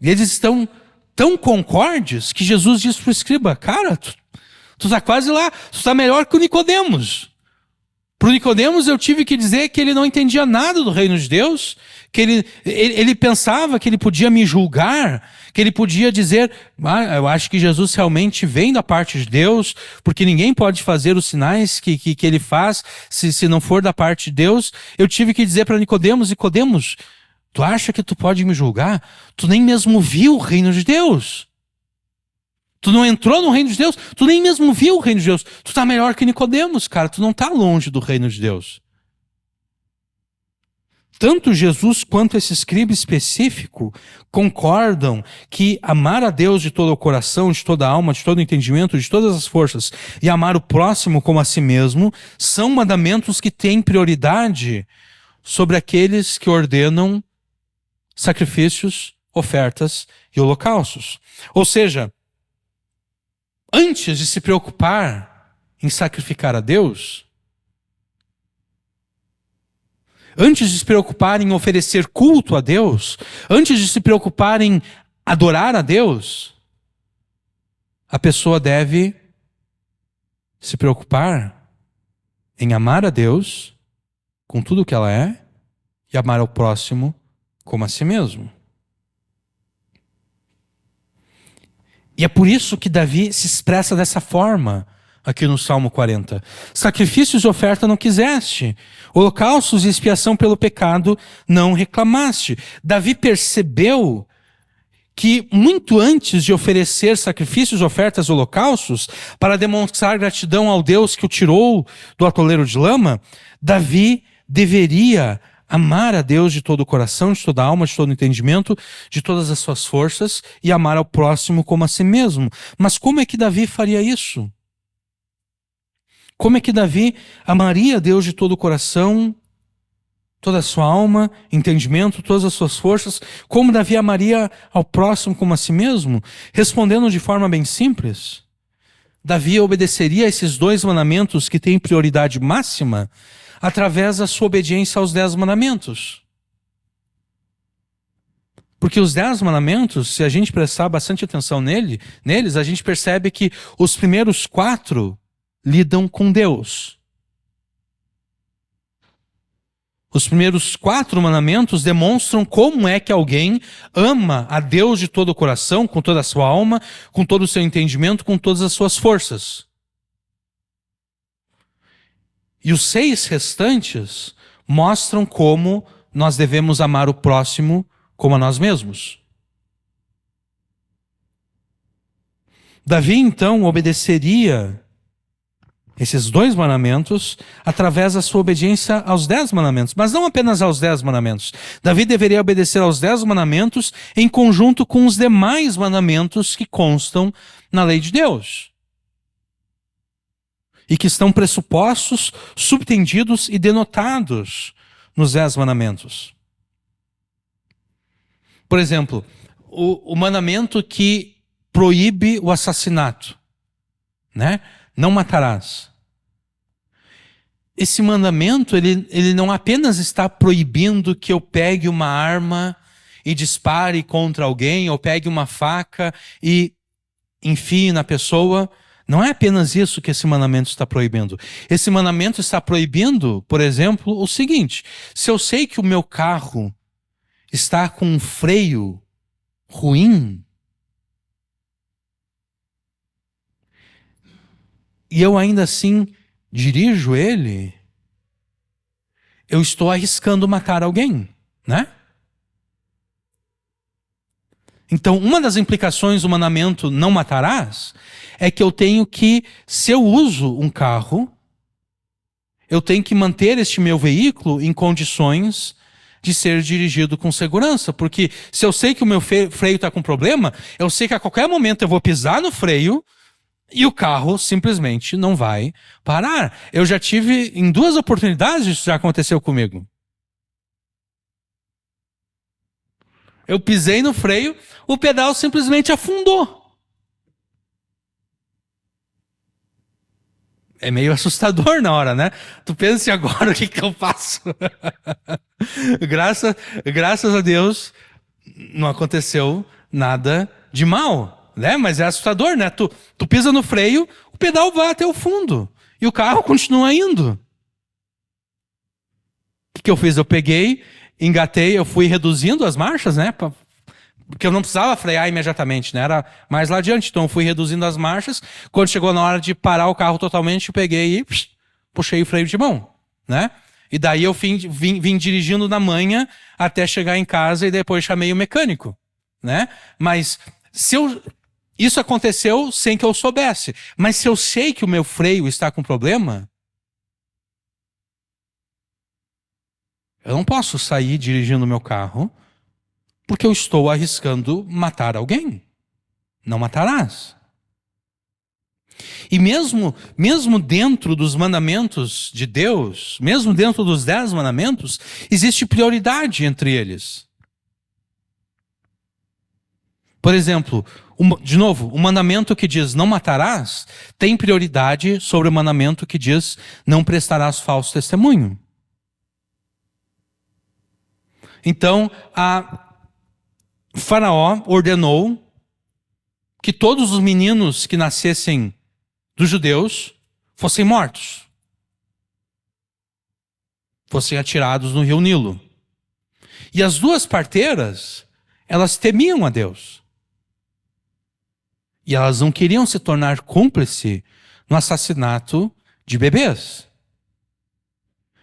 E eles estão tão concordes que Jesus diz para o escriba, cara, tu está quase lá, tu está melhor que o Nicodemos. Para o Nicodemos eu tive que dizer que ele não entendia nada do reino de Deus, que ele pensava que ele podia me julgar, que ele podia dizer, eu acho que Jesus realmente vem da parte de Deus, porque ninguém pode fazer os sinais que ele faz se não for da parte de Deus. Eu tive que dizer para Nicodemos, tu acha que tu pode me julgar? Tu nem mesmo viu o reino de Deus. Tu não entrou no reino de Deus, tu nem mesmo viu o reino de Deus. Tu está melhor que Nicodemos, cara, tu não está longe do reino de Deus. Tanto Jesus quanto esse escriba específico concordam que amar a Deus de todo o coração, de toda a alma, de todo o entendimento, de todas as forças e amar o próximo como a si mesmo são mandamentos que têm prioridade sobre aqueles que ordenam sacrifícios, ofertas e holocaustos. Ou seja, antes de se preocupar em sacrificar a Deus, antes de se preocupar em oferecer culto a Deus, antes de se preocupar em adorar a Deus, a pessoa deve se preocupar em amar a Deus com tudo o que ela é e amar ao próximo como a si mesmo. E é por isso que Davi se expressa dessa forma aqui no Salmo 40. Sacrifícios e oferta não quiseste, holocaustos e expiação pelo pecado não reclamaste. Davi percebeu que muito antes de oferecer sacrifícios, ofertas, holocaustos, para demonstrar gratidão ao Deus que o tirou do atoleiro de lama, Davi deveria amar a Deus de todo o coração, de toda a alma, de todo o entendimento, de todas as suas forças e amar ao próximo como a si mesmo. Mas como é que Davi faria isso? Como é que Davi amaria a Deus de todo o coração, toda a sua alma, entendimento, todas as suas forças? Como Davi amaria ao próximo como a si mesmo? Respondendo de forma bem simples, Davi obedeceria a esses 2 mandamentos que têm prioridade máxima através da sua obediência aos 10 mandamentos. Porque os 10 mandamentos, se a gente prestar bastante atenção neles, a gente percebe que os primeiros 4 lidam com Deus. Os primeiros 4 mandamentos demonstram como é que alguém ama a Deus de todo o coração, com toda a sua alma, com todo o seu entendimento, com todas as suas forças. E os 6 restantes mostram como nós devemos amar o próximo como a nós mesmos. Davi, então, obedeceria esses 2 mandamentos através da sua obediência aos 10 mandamentos. Mas não apenas aos 10 mandamentos. Davi deveria obedecer aos 10 mandamentos em conjunto com os demais mandamentos que constam na lei de Deus. E que estão pressupostos, subtendidos e denotados nos 10 mandamentos. Por exemplo, o mandamento que proíbe o assassinato, né? Não matarás. Esse mandamento, ele não apenas está proibindo que eu pegue uma arma e dispare contra alguém, ou pegue uma faca e enfie na pessoa. Não é apenas isso que esse mandamento está proibindo. Esse mandamento está proibindo, por exemplo, o seguinte: se eu sei que o meu carro está com um freio ruim, e eu ainda assim dirijo ele, eu estou arriscando matar alguém, né? Então, uma das implicações do mandamento não matarás é que eu tenho que, se eu uso um carro, eu tenho que manter este meu veículo em condições de ser dirigido com segurança. Porque se eu sei que o meu freio está com problema, eu sei que a qualquer momento eu vou pisar no freio e o carro simplesmente não vai parar. Eu já tive, em 2 oportunidades, isso já aconteceu comigo. Eu pisei no freio, o pedal simplesmente afundou. É meio assustador na hora, né? Tu pensa, e agora o que eu faço? Graças a Deus não aconteceu nada de mal, né? Mas é assustador, né? Tu pisa no freio, o pedal vai até o fundo e o carro continua indo. O que eu fiz? Eu peguei, engatei, eu fui reduzindo as marchas, né? Porque eu não precisava frear imediatamente, né? Era mais lá adiante. Então eu fui reduzindo as marchas. Quando chegou na hora de parar o carro totalmente, eu peguei e puxei o freio de mão, né? E daí eu vim dirigindo na manhã até chegar em casa e depois chamei o mecânico, né? Mas isso aconteceu sem que eu soubesse. Mas se eu sei que o meu freio está com problema, eu não posso sair dirigindo o meu carro porque eu estou arriscando matar alguém. Não matarás. E mesmo dentro dos mandamentos de Deus, mesmo dentro dos 10 mandamentos, existe prioridade entre eles. Por exemplo, De novo, o mandamento que diz não matarás tem prioridade sobre o mandamento que diz não prestarás falso testemunho. Então, Faraó ordenou que todos os meninos que nascessem dos judeus fossem mortos. Fossem atirados no rio Nilo. E as duas parteiras, elas temiam a Deus. E elas não queriam se tornar cúmplice no assassinato de bebês.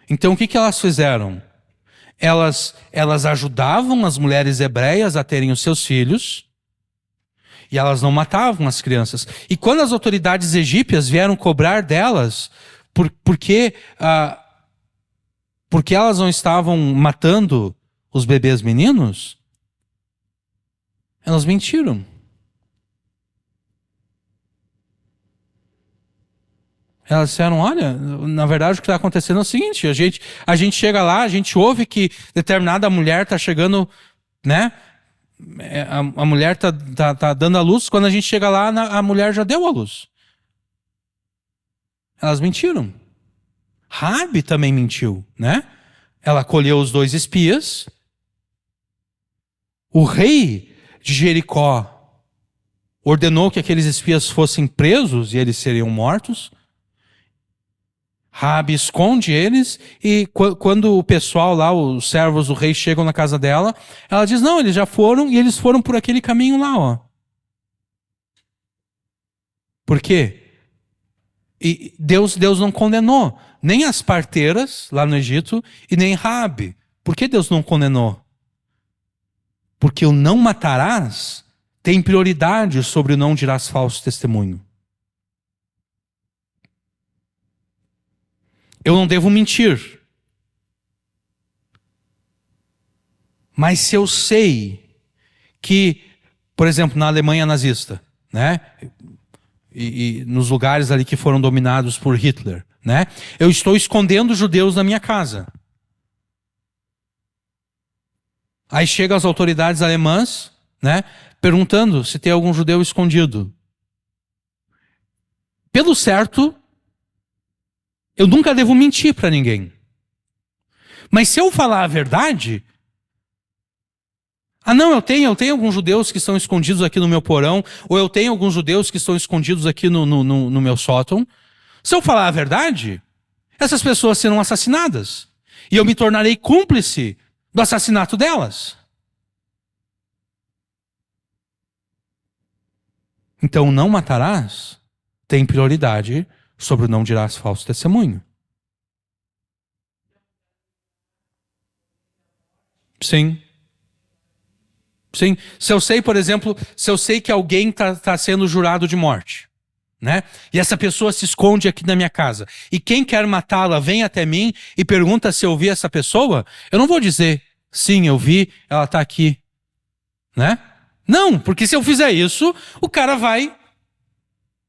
Então o que elas fizeram? Elas ajudavam as mulheres hebreias a terem os seus filhos, e elas não matavam as crianças. E quando as autoridades egípcias vieram cobrar delas, porque elas não estavam matando os bebês meninos, elas mentiram. Elas disseram, olha, na verdade o que está acontecendo é o seguinte, a gente chega lá, a gente ouve que determinada mulher está chegando, né? A mulher tá dando a luz, quando a gente chega lá, a mulher já deu a luz. Elas mentiram. Raabe também mentiu, né? Ela acolheu os 2 espias. O rei de Jericó ordenou que aqueles espias fossem presos e eles seriam mortos. Raabe esconde eles e quando o pessoal lá, os servos do rei chegam na casa dela, ela diz, não, eles já foram e eles foram por aquele caminho lá, ó. Por quê? E Deus não condenou nem as parteiras lá no Egito e nem Raabe. Por que Deus não condenou? Porque o não matarás tem prioridade sobre o não dirás falso testemunho. Eu não devo mentir. Mas se eu sei que, por exemplo, na Alemanha nazista, né? E nos lugares ali que foram dominados por Hitler, né? Eu estou escondendo judeus na minha casa. Aí chegam as autoridades alemãs, né? Perguntando se tem algum judeu escondido. Pelo certo, eu nunca devo mentir para ninguém. Mas se eu falar a verdade, não, eu tenho alguns judeus que estão escondidos aqui no meu porão, ou eu tenho alguns judeus que estão escondidos aqui no meu sótão. Se eu falar a verdade, essas pessoas serão assassinadas. E eu me tornarei cúmplice do assassinato delas. Então, não matarás tem prioridade sobre o não dirás falso testemunho. Sim. Sim. Se eu sei, por exemplo, se eu sei que alguém está sendo jurado de morte, né? E essa pessoa se esconde aqui na minha casa, e quem quer matá-la vem até mim e pergunta se eu vi essa pessoa, eu não vou dizer, sim, eu vi, ela está aqui, né? Não, porque se eu fizer isso, o cara vai...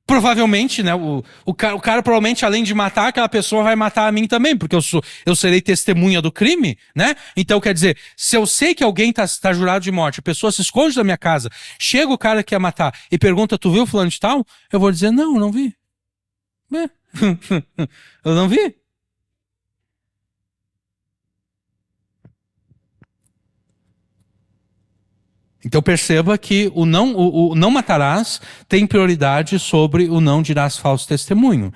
Provavelmente, né, o cara provavelmente, além de matar, aquela pessoa vai matar a mim também, porque eu serei testemunha do crime, né? Então, quer dizer, se eu sei que alguém tá jurado de morte, a pessoa se esconde da minha casa, chega o cara que quer matar e pergunta, tu viu fulano de tal? Eu vou dizer, não vi. Eu não vi. Então perceba que o não matarás tem prioridade sobre o não dirás falso testemunho.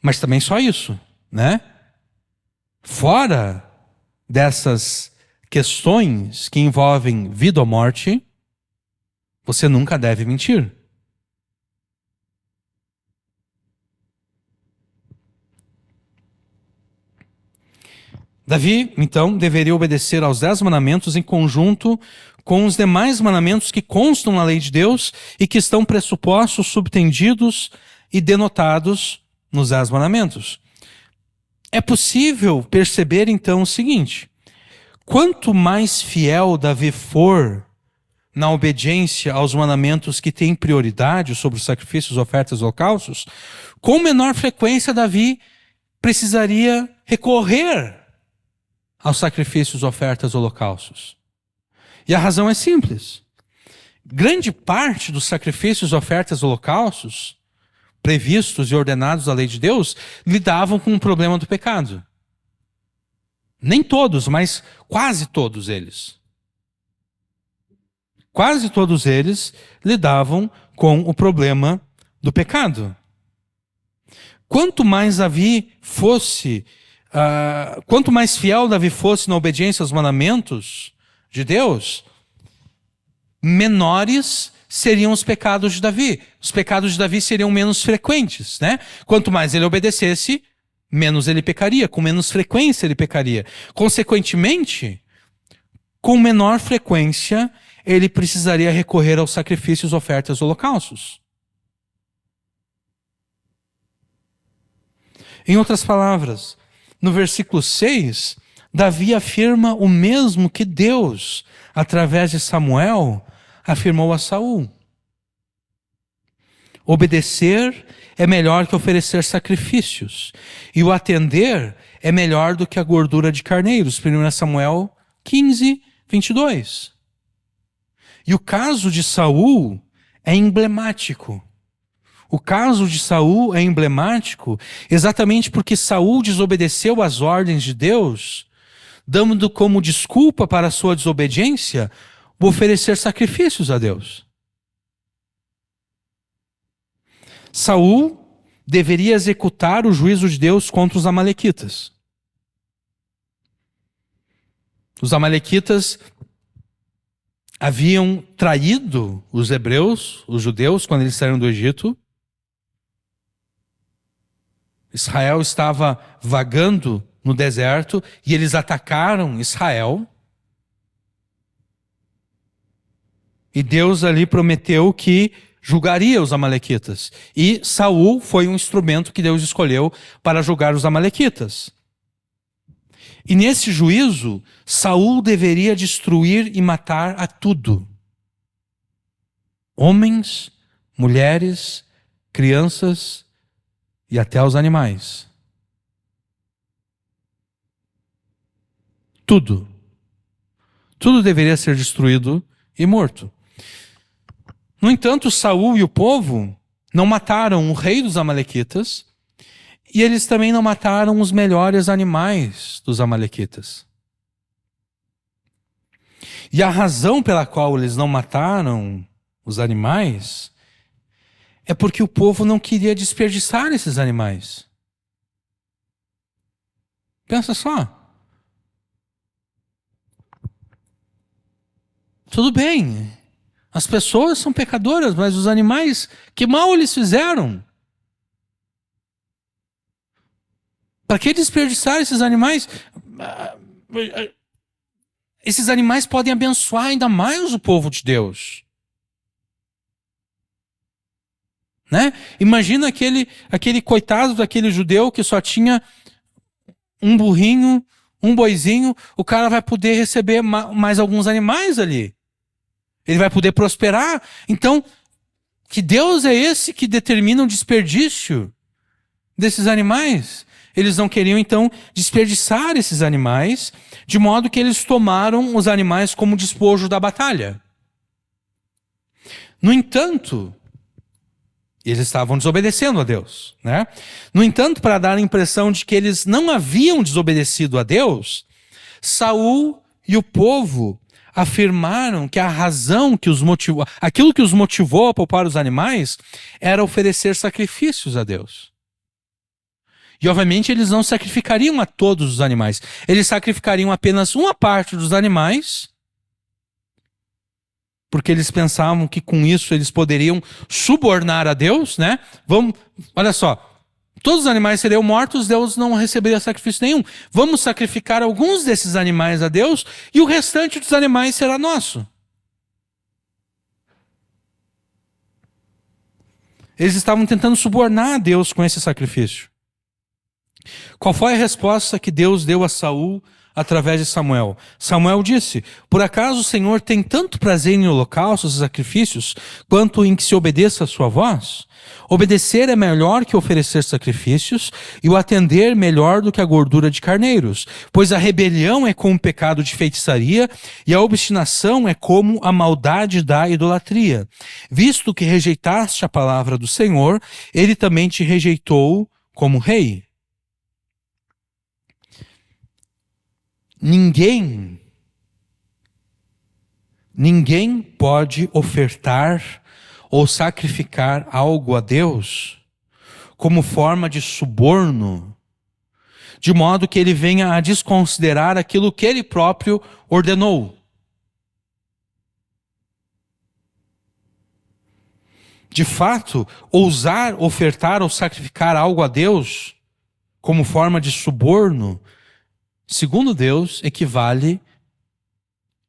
Mas também só isso, né? Fora dessas questões que envolvem vida ou morte, você nunca deve mentir. Davi, então, deveria obedecer aos 10 mandamentos em conjunto com os demais mandamentos que constam na lei de Deus e que estão pressupostos, subtendidos e denotados nos 10 mandamentos. É possível perceber, então, o seguinte: quanto mais fiel Davi for na obediência aos mandamentos que têm prioridade sobre os sacrifícios, ofertas e holocaustos, com menor frequência Davi precisaria recorrer aos sacrifícios, ofertas e holocaustos. E a razão é simples. grande parte dos sacrifícios, ofertas, holocaustos, previstos e ordenados da lei de Deus, lidavam com o problema do pecado. Nem todos, mas quase todos eles. Quase todos eles lidavam com o problema do pecado. Quanto mais quanto mais fiel Davi fosse na obediência aos mandamentos de Deus, menores seriam os pecados de Davi. Os pecados de Davi seriam menos frequentes, né? Quanto mais ele obedecesse, menos ele pecaria, com menos frequência ele pecaria. Consequentemente, com menor frequência, ele precisaria recorrer aos sacrifícios, ofertas, holocaustos. Em outras palavras, no versículo 6, Davi afirma o mesmo que Deus, através de Samuel, afirmou a Saul. Obedecer é melhor que oferecer sacrifícios, e o atender é melhor do que a gordura de carneiros. 1 Samuel 15, 22. E o caso de Saul é emblemático. O caso de Saul é emblemático exatamente porque Saul desobedeceu às ordens de Deus, dando como desculpa para a sua desobediência o oferecer sacrifícios a Deus. Saul deveria executar o juízo de Deus contra os amalequitas. Os amalequitas haviam traído os hebreus, os judeus, quando eles saíram do Egito. Israel estava vagando no deserto e eles atacaram Israel. E Deus ali prometeu que julgaria os amalequitas. E Saul foi um instrumento que Deus escolheu para julgar os amalequitas. E nesse juízo, Saul deveria destruir e matar a tudo. Homens, mulheres, crianças e até os animais. Tudo. Tudo deveria ser destruído e morto. No entanto, Saul e o povo não mataram o rei dos amalequitas, e eles também não mataram os melhores animais dos amalequitas. E a razão pela qual eles não mataram os animais é porque o povo não queria desperdiçar esses animais. Pensa só. Tudo bem, as pessoas são pecadoras, mas os animais, que mal eles fizeram? Para que desperdiçar esses animais? Esses animais podem abençoar ainda mais o povo de Deus. Né? Imagina aquele coitado daquele judeu que só tinha um burrinho, um boizinho, o cara vai poder receber mais alguns animais ali. Ele vai poder prosperar. Então, que Deus é esse que determina o desperdício desses animais? Eles não queriam, então, desperdiçar esses animais, de modo que eles tomaram os animais como despojo da batalha. No entanto, eles estavam desobedecendo a Deus, né? No entanto, para dar a impressão de que eles não haviam desobedecido a Deus, Saul e o povo afirmaram que a razão que os motivou, aquilo que os motivou a poupar os animais, era oferecer sacrifícios a Deus. E obviamente eles não sacrificariam a todos os animais. Eles sacrificariam apenas uma parte dos animais, porque eles pensavam que com isso eles poderiam subornar a Deus, né? Olha só, todos os animais seriam mortos, Deus não receberia sacrifício nenhum. Vamos sacrificar alguns desses animais a Deus e o restante dos animais será nosso. Eles estavam tentando subornar a Deus com esse sacrifício. Qual foi a resposta que Deus deu a Saul através de Samuel. Samuel disse: por acaso o Senhor tem tanto prazer em holocaustos e sacrifícios, quanto em que se obedeça a sua voz? Obedecer é melhor que oferecer sacrifícios, e o atender melhor do que a gordura de carneiros. Pois a rebelião é como o pecado de feitiçaria, e a obstinação é como a maldade da idolatria. Visto que rejeitaste a palavra do Senhor, ele também te rejeitou como rei. Ninguém pode ofertar ou sacrificar algo a Deus como forma de suborno, de modo que ele venha a desconsiderar aquilo que ele próprio ordenou. De fato, ousar ofertar ou sacrificar algo a Deus como forma de suborno, segundo Deus, equivale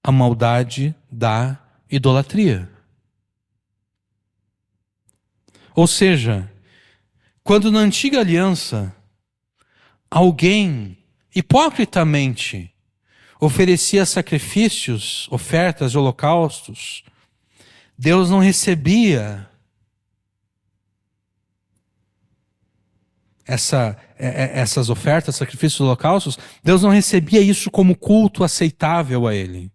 à maldade da idolatria. Ou seja, quando na antiga aliança alguém hipocritamente oferecia sacrifícios, ofertas e holocaustos, Deus não recebia essas ofertas, sacrifícios e holocaustos, Deus não recebia isso como culto aceitável a Ele.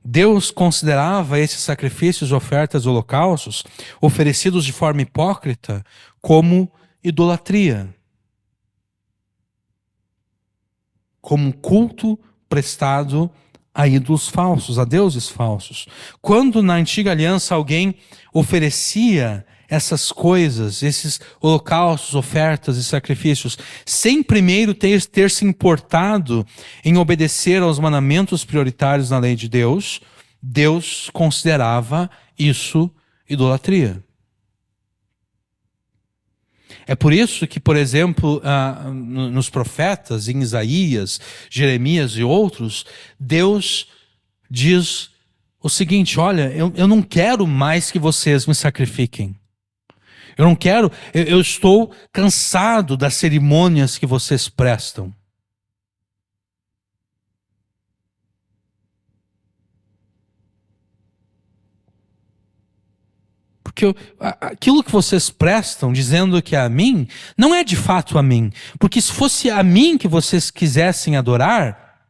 Deus considerava esses sacrifícios, ofertas e holocaustos oferecidos de forma hipócrita como idolatria, como culto prestado a ídolos falsos, a deuses falsos. Quando na antiga aliança alguém oferecia essas coisas, esses holocaustos, ofertas e sacrifícios, sem primeiro ter se importado em obedecer aos mandamentos prioritários na lei de Deus, Deus considerava isso idolatria. É por isso que, por exemplo, nos profetas, em Isaías, Jeremias e outros, Deus diz o seguinte: olha, eu não quero mais que vocês me sacrifiquem. Eu não quero, eu estou cansado das cerimônias que vocês prestam. Porque aquilo que vocês prestam, dizendo que é a mim, não é de fato a mim. Porque se fosse a mim que vocês quisessem adorar,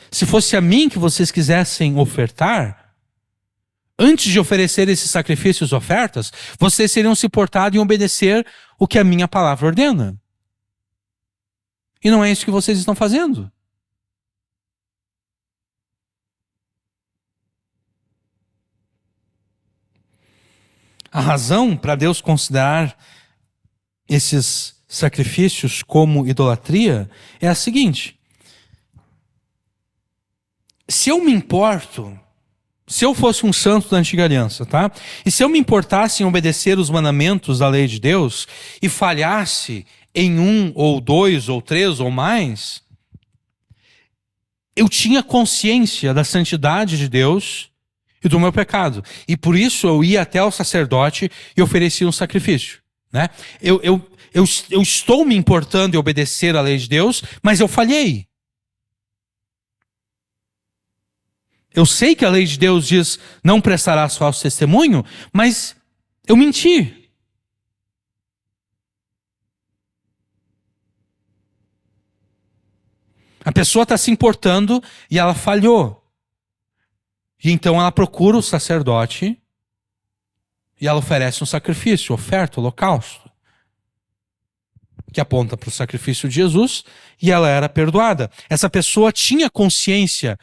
se fosse a mim que vocês quisessem ofertar, antes de oferecer esses sacrifícios e ofertas, vocês seriam se portado em obedecer o que a minha palavra ordena. E não é isso que vocês estão fazendo. A razão para Deus considerar esses sacrifícios como idolatria é a seguinte: se eu me importo, se eu fosse um santo da antiga aliança, tá? E se eu me importasse em obedecer os mandamentos da lei de Deus e falhasse em 1 ou 2 ou 3 ou mais, eu tinha consciência da santidade de Deus e do meu pecado. E por isso eu ia até o sacerdote e oferecia um sacrifício, né? Eu estou me importando em obedecer à lei de Deus, mas eu falhei. Eu sei que a lei de Deus diz: não prestarás falso testemunho, mas eu menti. A pessoa está se importando e ela falhou. E então ela procura o sacerdote e ela oferece um sacrifício, oferta, holocausto, que aponta para o sacrifício de Jesus, e ela era perdoada. Essa pessoa tinha consciência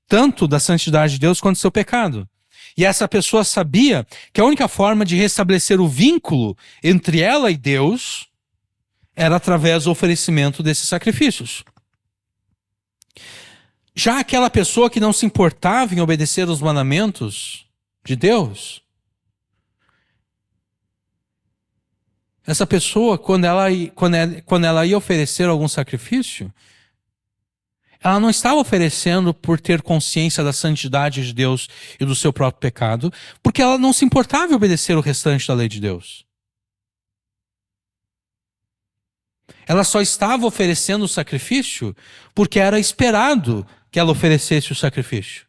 tanto da santidade de Deus quanto do seu pecado. E essa pessoa sabia que a única forma de restabelecer o vínculo entre ela e Deus era através do oferecimento desses sacrifícios. Já aquela pessoa que não se importava em obedecer os mandamentos de Deus, essa pessoa, quando ela ia oferecer algum sacrifício, ela não estava oferecendo por ter consciência da santidade de Deus e do seu próprio pecado, porque ela não se importava em obedecer o restante da lei de Deus. Ela só estava oferecendo o sacrifício porque era esperado que ela oferecesse o sacrifício.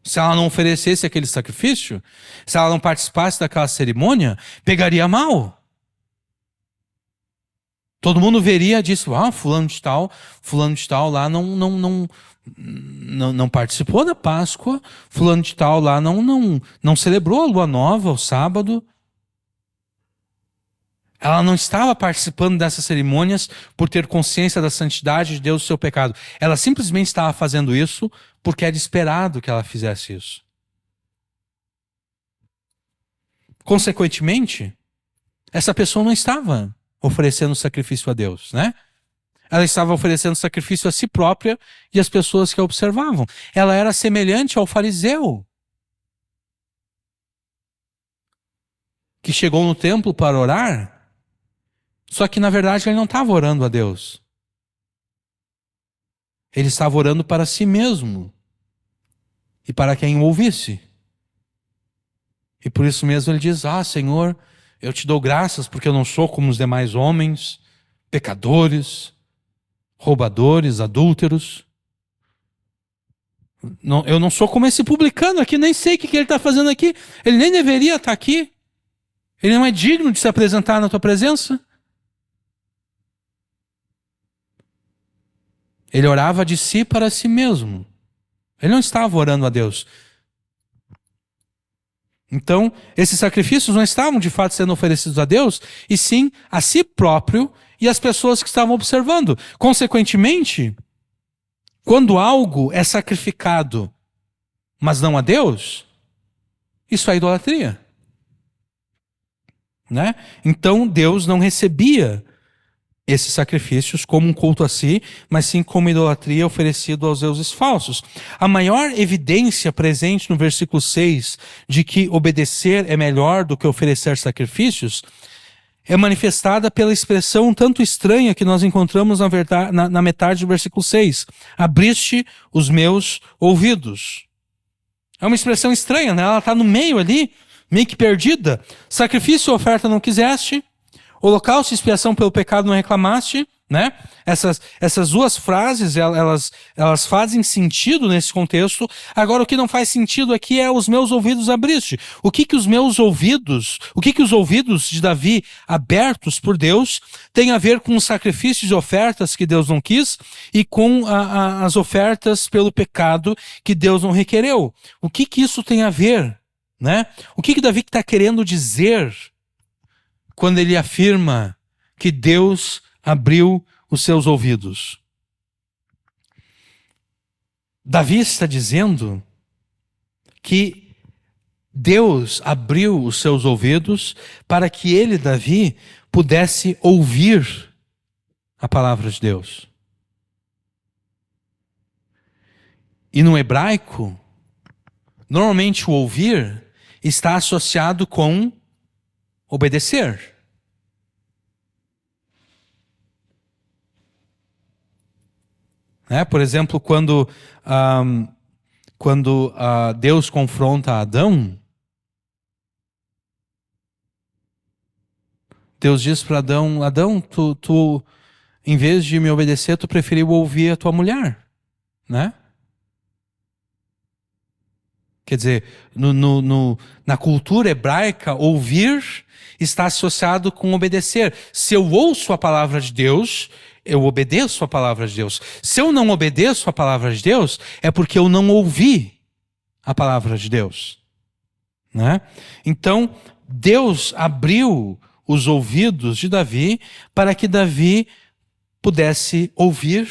Se ela não oferecesse aquele sacrifício, se ela não participasse daquela cerimônia, pegaria mal. Todo mundo veria e disse, fulano de tal lá não participou da Páscoa, fulano de tal lá não celebrou a lua nova, o sábado. Ela não estava participando dessas cerimônias por ter consciência da santidade de Deus e do seu pecado. Ela simplesmente estava fazendo isso porque era esperado que ela fizesse isso. Consequentemente, essa pessoa não estava oferecendo sacrifício a Deus, né? Ela estava oferecendo sacrifício a si própria e às pessoas que a observavam. Ela era semelhante ao fariseu, que chegou no templo para orar, só que na verdade ele não estava orando a Deus. Ele estava orando para si mesmo e para quem o ouvisse. E por isso mesmo ele diz, Senhor, eu te dou graças porque eu não sou como os demais homens, pecadores, roubadores, adúlteros. Eu não sou como esse publicano aqui, nem sei o que ele está fazendo aqui. Ele nem deveria estar aqui. Ele não é digno de se apresentar na tua presença. Ele orava de si para si mesmo. Ele não estava orando a Deus. Então, esses sacrifícios não estavam de fato sendo oferecidos a Deus, e sim a si próprio e às pessoas que estavam observando. Consequentemente, quando algo é sacrificado, mas não a Deus, isso é idolatria. Né? Então, Deus não recebia esses sacrifícios como um culto a si, mas sim como idolatria oferecido aos deuses falsos. A maior evidência presente no versículo 6 de que obedecer é melhor do que oferecer sacrifícios é manifestada pela expressão um tanto estranha que nós encontramos na metade do versículo 6. Abriste os meus ouvidos. É uma expressão estranha, né? Ela está no meio ali, meio que perdida. Sacrifício ou oferta não quiseste, holocausto e expiação pelo pecado não reclamaste, né? Essas duas frases, elas fazem sentido nesse contexto. Agora, o que não faz sentido aqui é os meus ouvidos abriste. O que os ouvidos de Davi abertos por Deus tem a ver com os sacrifícios e ofertas que Deus não quis e com as ofertas pelo pecado que Deus não requereu? O que isso tem a ver, né? O que Davi está querendo dizer quando ele afirma que Deus abriu os seus ouvidos? Davi está dizendo que Deus abriu os seus ouvidos para que ele, Davi, pudesse ouvir a palavra de Deus. E no hebraico, normalmente o ouvir está associado com obedecer. Por exemplo, quando Deus confronta Adão, Deus diz para Adão, tu em vez de me obedecer, tu preferiu ouvir a tua mulher, né? Quer dizer, na cultura hebraica, ouvir está associado com obedecer. Se eu ouço a palavra de Deus, eu obedeço a palavra de Deus. Se eu não obedeço a palavra de Deus, é porque eu não ouvi a palavra de Deus. Né? Então, Deus abriu os ouvidos de Davi para que Davi pudesse ouvir,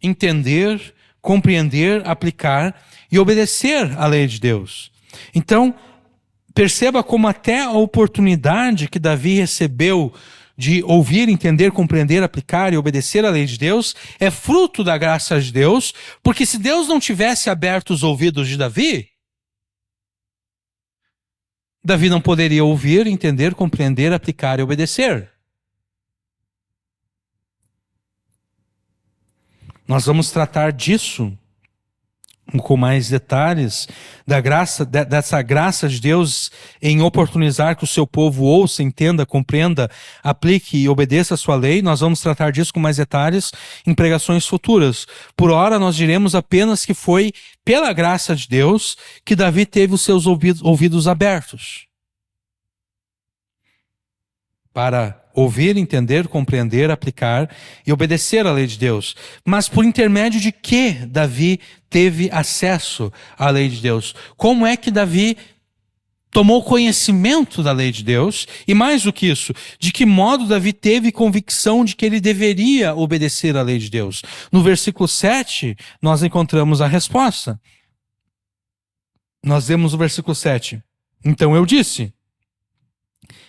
entender, compreender, aplicar e obedecer à lei de Deus. Então, perceba como até a oportunidade que Davi recebeu de ouvir, entender, compreender, aplicar e obedecer à lei de Deus é fruto da graça de Deus, porque se Deus não tivesse aberto os ouvidos de Davi, Davi não poderia ouvir, entender, compreender, aplicar e obedecer. Nós vamos tratar disso com mais detalhes da graça, dessa graça de Deus em oportunizar que o seu povo ouça, entenda, compreenda, aplique e obedeça a sua lei. Nós vamos tratar disso com mais detalhes em pregações futuras. Por ora, nós diremos apenas que foi pela graça de Deus que Davi teve os seus ouvidos abertos para ouvir, entender, compreender, aplicar e obedecer à lei de Deus. Mas por intermédio de que Davi teve acesso à lei de Deus? Como é que Davi tomou conhecimento da lei de Deus? E mais do que isso, de que modo Davi teve convicção de que ele deveria obedecer à lei de Deus? No versículo 7, nós encontramos a resposta. Nós vemos o versículo 7. Então eu disse: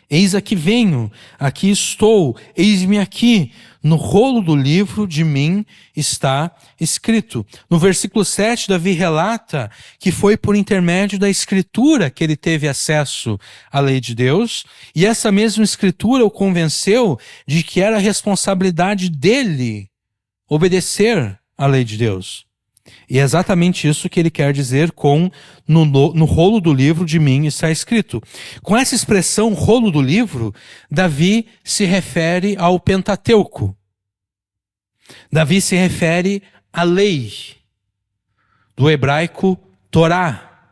eis aqui venho, aqui estou, eis-me aqui. No rolo do livro de mim está escrito. No versículo 7, Davi relata que foi por intermédio da escritura que ele teve acesso à lei de Deus, e essa mesma escritura o convenceu de que era responsabilidade dele obedecer à lei de Deus. E é exatamente isso que ele quer dizer com no rolo do livro de mim está escrito. Com essa expressão rolo do livro, Davi se refere ao Pentateuco. Davi se refere à lei, do hebraico Torá.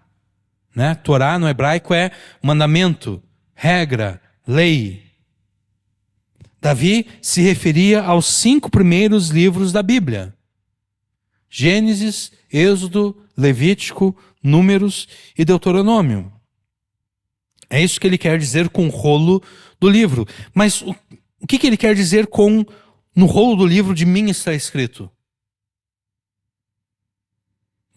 Né? Torá no hebraico é mandamento, regra, lei. Davi se referia aos 5 primeiros livros da Bíblia: Gênesis, Êxodo, Levítico, Números e Deuteronômio. É isso que ele quer dizer com o rolo do livro. Mas o que ele quer dizer com no rolo do livro de mim está escrito?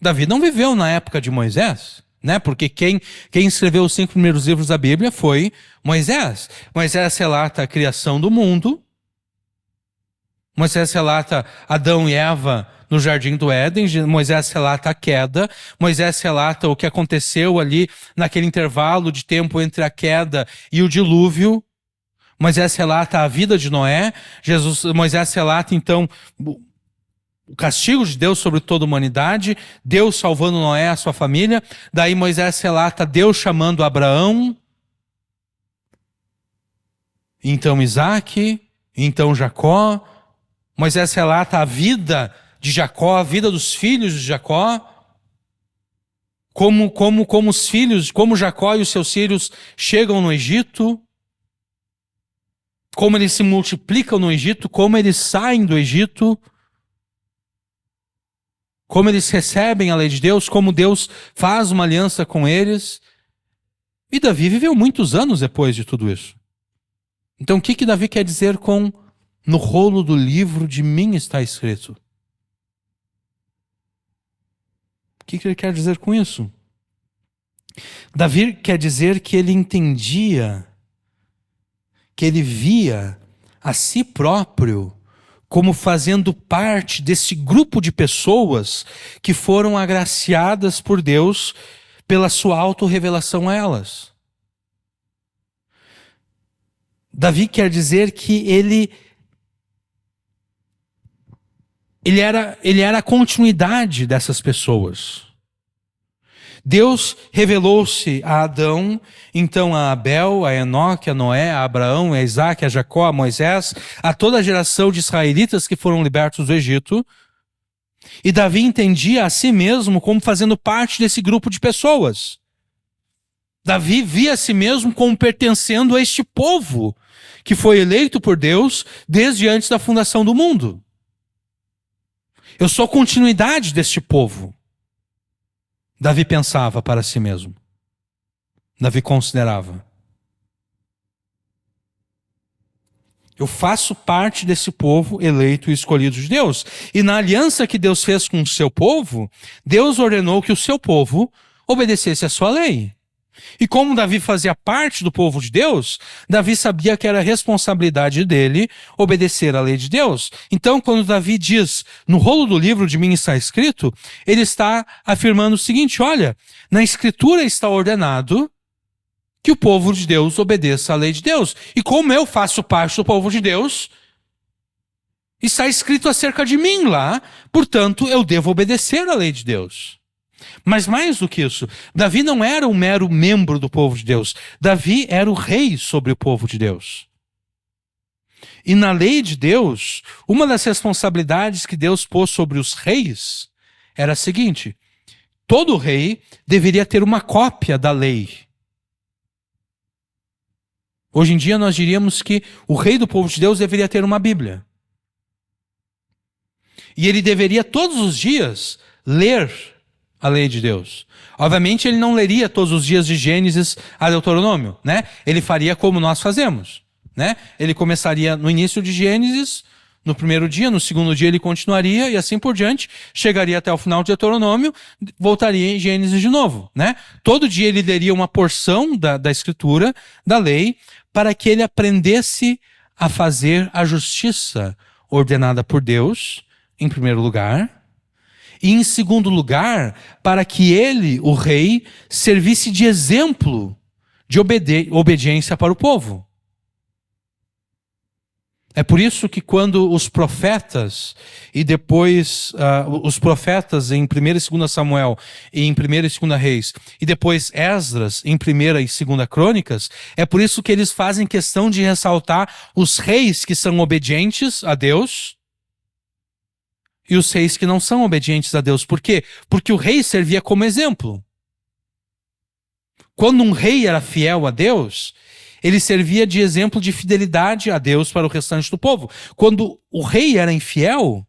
Davi não viveu na época de Moisés, né? Porque quem escreveu os 5 primeiros livros da Bíblia foi Moisés. Moisés relata a criação do mundo. Moisés relata Adão e Eva no jardim do Éden. Moisés relata a queda. Moisés relata o que aconteceu ali naquele intervalo de tempo entre a queda e o dilúvio. Moisés relata a vida de Noé. Moisés relata então o castigo de Deus sobre toda a humanidade, Deus salvando Noé e a sua família. Daí Moisés relata Deus chamando Abraão, então Isaac, então Jacó. Moisés relata a vida de Jacó, a vida dos filhos de Jacó, como os filhos, como Jacó e os seus filhos chegam no Egito, como eles se multiplicam no Egito, como eles saem do Egito, como eles recebem a lei de Deus, como Deus faz uma aliança com eles. E Davi viveu muitos anos depois de tudo isso. Então o que Davi quer dizer com no rolo do livro de mim está escrito? O que ele quer dizer com isso? Davi quer dizer que ele entendia, que ele via a si próprio como fazendo parte desse grupo de pessoas que foram agraciadas por Deus pela sua autorrevelação a elas. Davi quer dizer que ele era a continuidade dessas pessoas. Deus revelou-se a Adão, então a Abel, a Enoque, a Noé, a Abraão, a Isaac, a Jacó, a Moisés, a toda a geração de israelitas que foram libertos do Egito. E Davi entendia a si mesmo como fazendo parte desse grupo de pessoas. Davi via a si mesmo como pertencendo a este povo que foi eleito por Deus desde antes da fundação do mundo. Eu sou continuidade deste povo. Davi pensava para si mesmo. Davi considerava. Eu faço parte desse povo eleito e escolhido de Deus. E na aliança que Deus fez com o seu povo, Deus ordenou que o seu povo obedecesse a sua lei. E como Davi fazia parte do povo de Deus, Davi sabia que era responsabilidade dele obedecer à lei de Deus. Então, quando Davi diz, no rolo do livro de mim está escrito, ele está afirmando o seguinte: olha, na escritura está ordenado que o povo de Deus obedeça à lei de Deus. E como eu faço parte do povo de Deus, está escrito acerca de mim lá, portanto, eu devo obedecer à lei de Deus. Mas mais do que isso, Davi não era um mero membro do povo de Deus. Davi era o rei sobre o povo de Deus. E na lei de Deus, uma das responsabilidades que Deus pôs sobre os reis era a seguinte: todo rei deveria ter uma cópia da lei. Hoje em dia nós diríamos que o rei do povo de Deus deveria ter uma Bíblia. E ele deveria todos os dias ler a lei de Deus. Obviamente ele não leria todos os dias de Gênesis a Deuteronômio, né? Ele faria como nós fazemos, né? Ele começaria no início de Gênesis, no primeiro dia, no segundo dia ele continuaria e assim por diante, chegaria até o final de Deuteronômio, voltaria em Gênesis de novo, né? Todo dia ele leria uma porção da Escritura, da lei, para que ele aprendesse a fazer a justiça ordenada por Deus, em primeiro lugar, e em segundo lugar, para que ele, o rei, servisse de exemplo de obediência para o povo. É por isso que quando os profetas, e depois os profetas em 1 e 2 Samuel, e em 1 e 2 Reis, e depois Esdras em 1 e 2 Crônicas, é por isso que eles fazem questão de ressaltar os reis que são obedientes a Deus, e os reis que não são obedientes a Deus. Por quê? Porque o rei servia como exemplo. Quando um rei era fiel a Deus, ele servia de exemplo de fidelidade a Deus para o restante do povo. Quando o rei era infiel,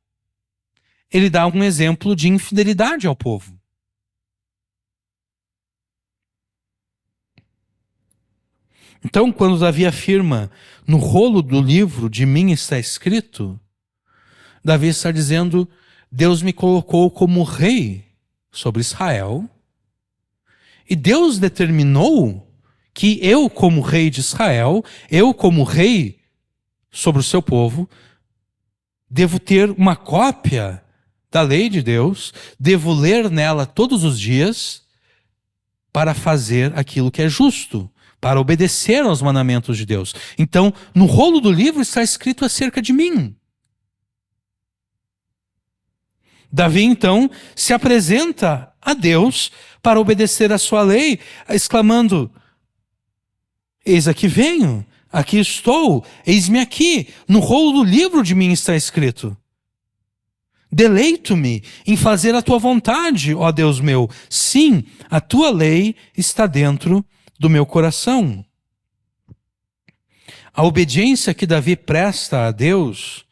ele dá um exemplo de infidelidade ao povo. Então, quando Davi afirma, no rolo do livro de mim está escrito, Davi está dizendo, Deus me colocou como rei sobre Israel, e Deus determinou que eu, como rei de Israel, eu, como rei sobre o seu povo, devo ter uma cópia da lei de Deus, devo ler nela todos os dias para fazer aquilo que é justo, para obedecer aos mandamentos de Deus. Então, no rolo do livro está escrito acerca de mim. Davi, então, se apresenta a Deus para obedecer a sua lei, exclamando, eis aqui venho, aqui estou, eis-me aqui, no rolo do livro de mim está escrito. Deleito-me em fazer a tua vontade, ó Deus meu. Sim, a tua lei está dentro do meu coração. A obediência que Davi presta a Deus,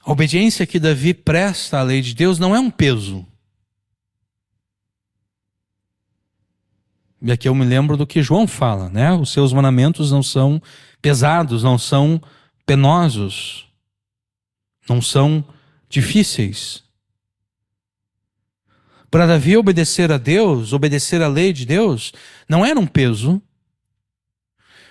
a obediência que Davi presta à lei de Deus não é um peso. E aqui eu me lembro do que João fala, né? Os seus mandamentos não são pesados, não são penosos, não são difíceis. Para Davi obedecer a Deus, obedecer à lei de Deus, não era um peso.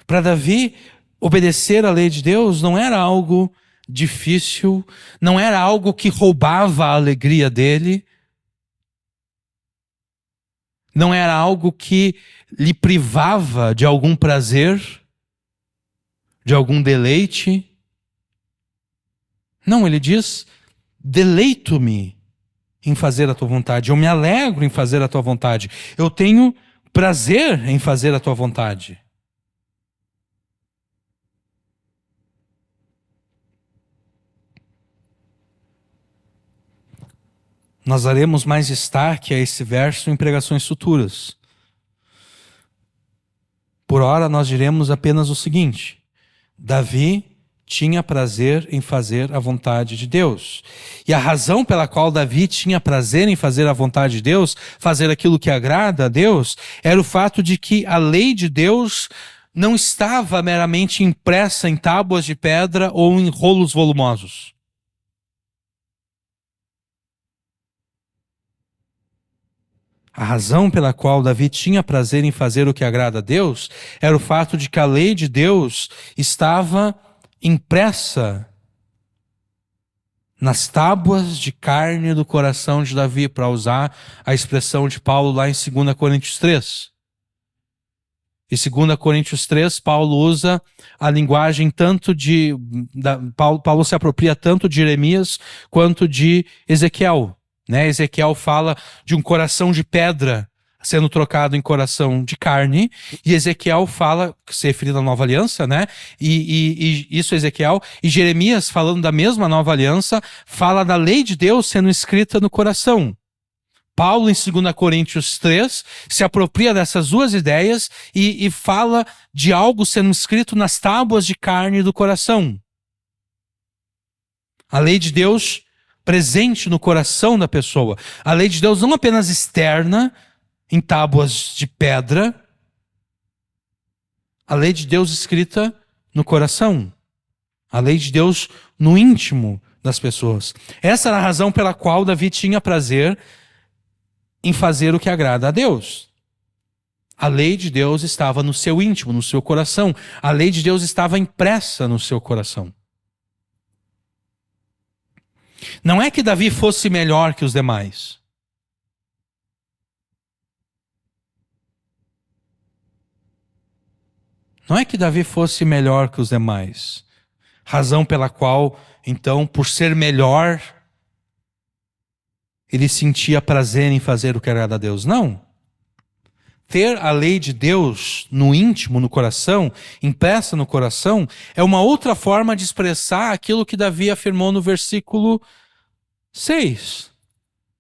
Para Davi obedecer à lei de Deus não era algo difícil, não era algo que roubava a alegria dele, não era algo que lhe privava de algum prazer, de algum deleite. Não, ele diz, deleito-me em fazer a tua vontade, eu me alegro em fazer a tua vontade, eu tenho prazer em fazer a tua vontade. Nós daremos mais destaque a esse verso em pregações futuras. Por ora, nós diremos apenas o seguinte: Davi tinha prazer em fazer a vontade de Deus. E a razão pela qual Davi tinha prazer em fazer a vontade de Deus, fazer aquilo que agrada a Deus, era o fato de que a lei de Deus não estava meramente impressa em tábuas de pedra ou em rolos volumosos. A razão pela qual Davi tinha prazer em fazer o que agrada a Deus era o fato de que a lei de Deus estava impressa nas tábuas de carne do coração de Davi, para usar a expressão de Paulo lá em 2 Coríntios 3. Em 2 Coríntios 3, Paulo usa a linguagem tanto Paulo se apropria tanto de Jeremias quanto de Ezequiel. né? Ezequiel fala de um coração de pedra sendo trocado em coração de carne, e Ezequiel fala, se referindo à nova aliança, né? E isso é Ezequiel, e Jeremias, falando da mesma nova aliança, fala da lei de Deus sendo escrita no coração. Paulo, em 2 Coríntios 3, se apropria dessas duas ideias e fala de algo sendo escrito nas tábuas de carne do coração. A lei de Deus presente no coração da pessoa. A lei de Deus não apenas externa, em tábuas de pedra. A lei de Deus escrita no coração. A lei de Deus no íntimo das pessoas. Essa era a razão pela qual Davi tinha prazer em fazer o que agrada a Deus. A lei de Deus estava no seu íntimo, no seu coração. A lei de Deus estava impressa no seu coração. Não é que Davi fosse melhor que os demais. Não é que Davi fosse melhor que os demais. Razão pela qual, então, por ser melhor, ele sentia prazer em fazer o que agrada a Deus. Não. Ter a lei de Deus no íntimo, no coração, impressa no coração, é uma outra forma de expressar aquilo que Davi afirmou no versículo 6.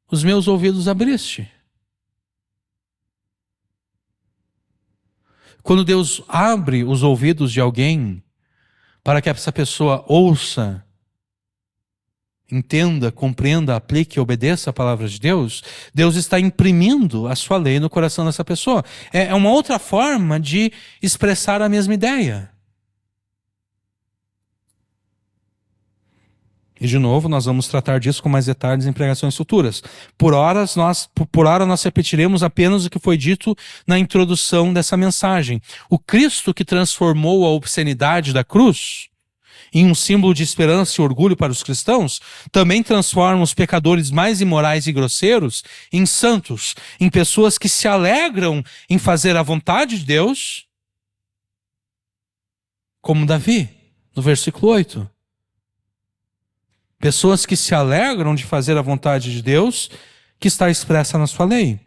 Os meus ouvidos abriste. Quando Deus abre os ouvidos de alguém para que essa pessoa ouça, entenda, compreenda, aplique e obedeça a palavra de Deus, Deus está imprimindo a sua lei no coração dessa pessoa. É uma outra forma de expressar a mesma ideia. E de novo, nós vamos tratar disso com mais detalhes em pregações futuras. Por hora, nós repetiremos apenas o que foi dito na introdução dessa mensagem. O Cristo que transformou a obscenidade da cruz em um símbolo de esperança e orgulho para os cristãos, também transforma os pecadores mais imorais e grosseiros em santos, em pessoas que se alegram em fazer a vontade de Deus, como Davi, no versículo 8. Pessoas que se alegram de fazer a vontade de Deus, que está expressa na sua lei.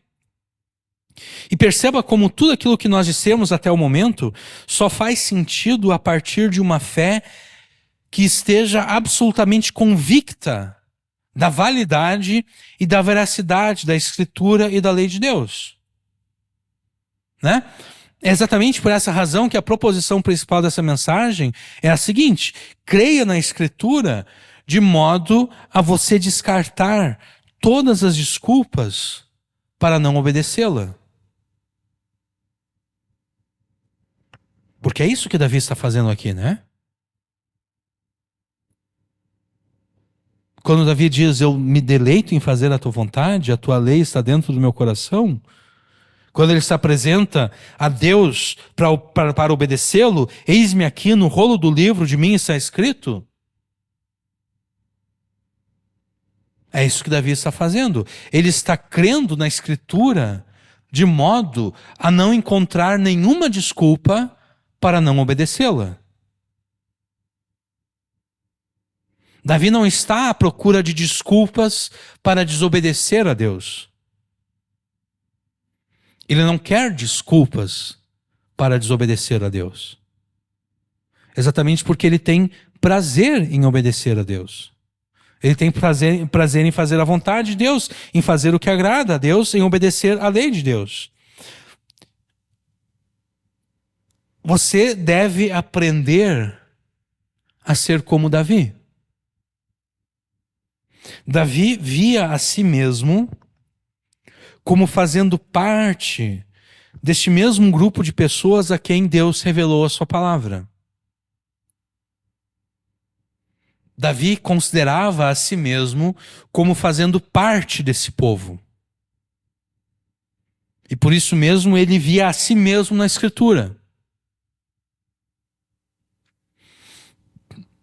E perceba como tudo aquilo que nós dissemos até o momento só faz sentido a partir de uma fé que esteja absolutamente convicta da validade e da veracidade da Escritura e da lei de Deus. Né? É exatamente por essa razão que a proposição principal dessa mensagem é a seguinte: creia na Escritura de modo a você descartar todas as desculpas para não obedecê-la. Porque é isso que Davi está fazendo aqui, né? Quando Davi diz, eu me deleito em fazer a tua vontade, a tua lei está dentro do meu coração. Quando ele se apresenta a Deus para obedecê-lo, eis-me aqui no rolo do livro, de mim está escrito. É isso que Davi está fazendo. Ele está crendo na Escritura de modo a não encontrar nenhuma desculpa para não obedecê-la. Davi não está à procura de desculpas para desobedecer a Deus. Ele não quer desculpas para desobedecer a Deus. Exatamente porque ele tem prazer em obedecer a Deus. Ele tem prazer em fazer a vontade de Deus, em fazer o que agrada a Deus, em obedecer a lei de Deus. Você deve aprender a ser como Davi. Davi via a si mesmo como fazendo parte deste mesmo grupo de pessoas a quem Deus revelou a sua palavra. Davi considerava a si mesmo como fazendo parte desse povo. E por isso mesmo ele via a si mesmo na Escritura.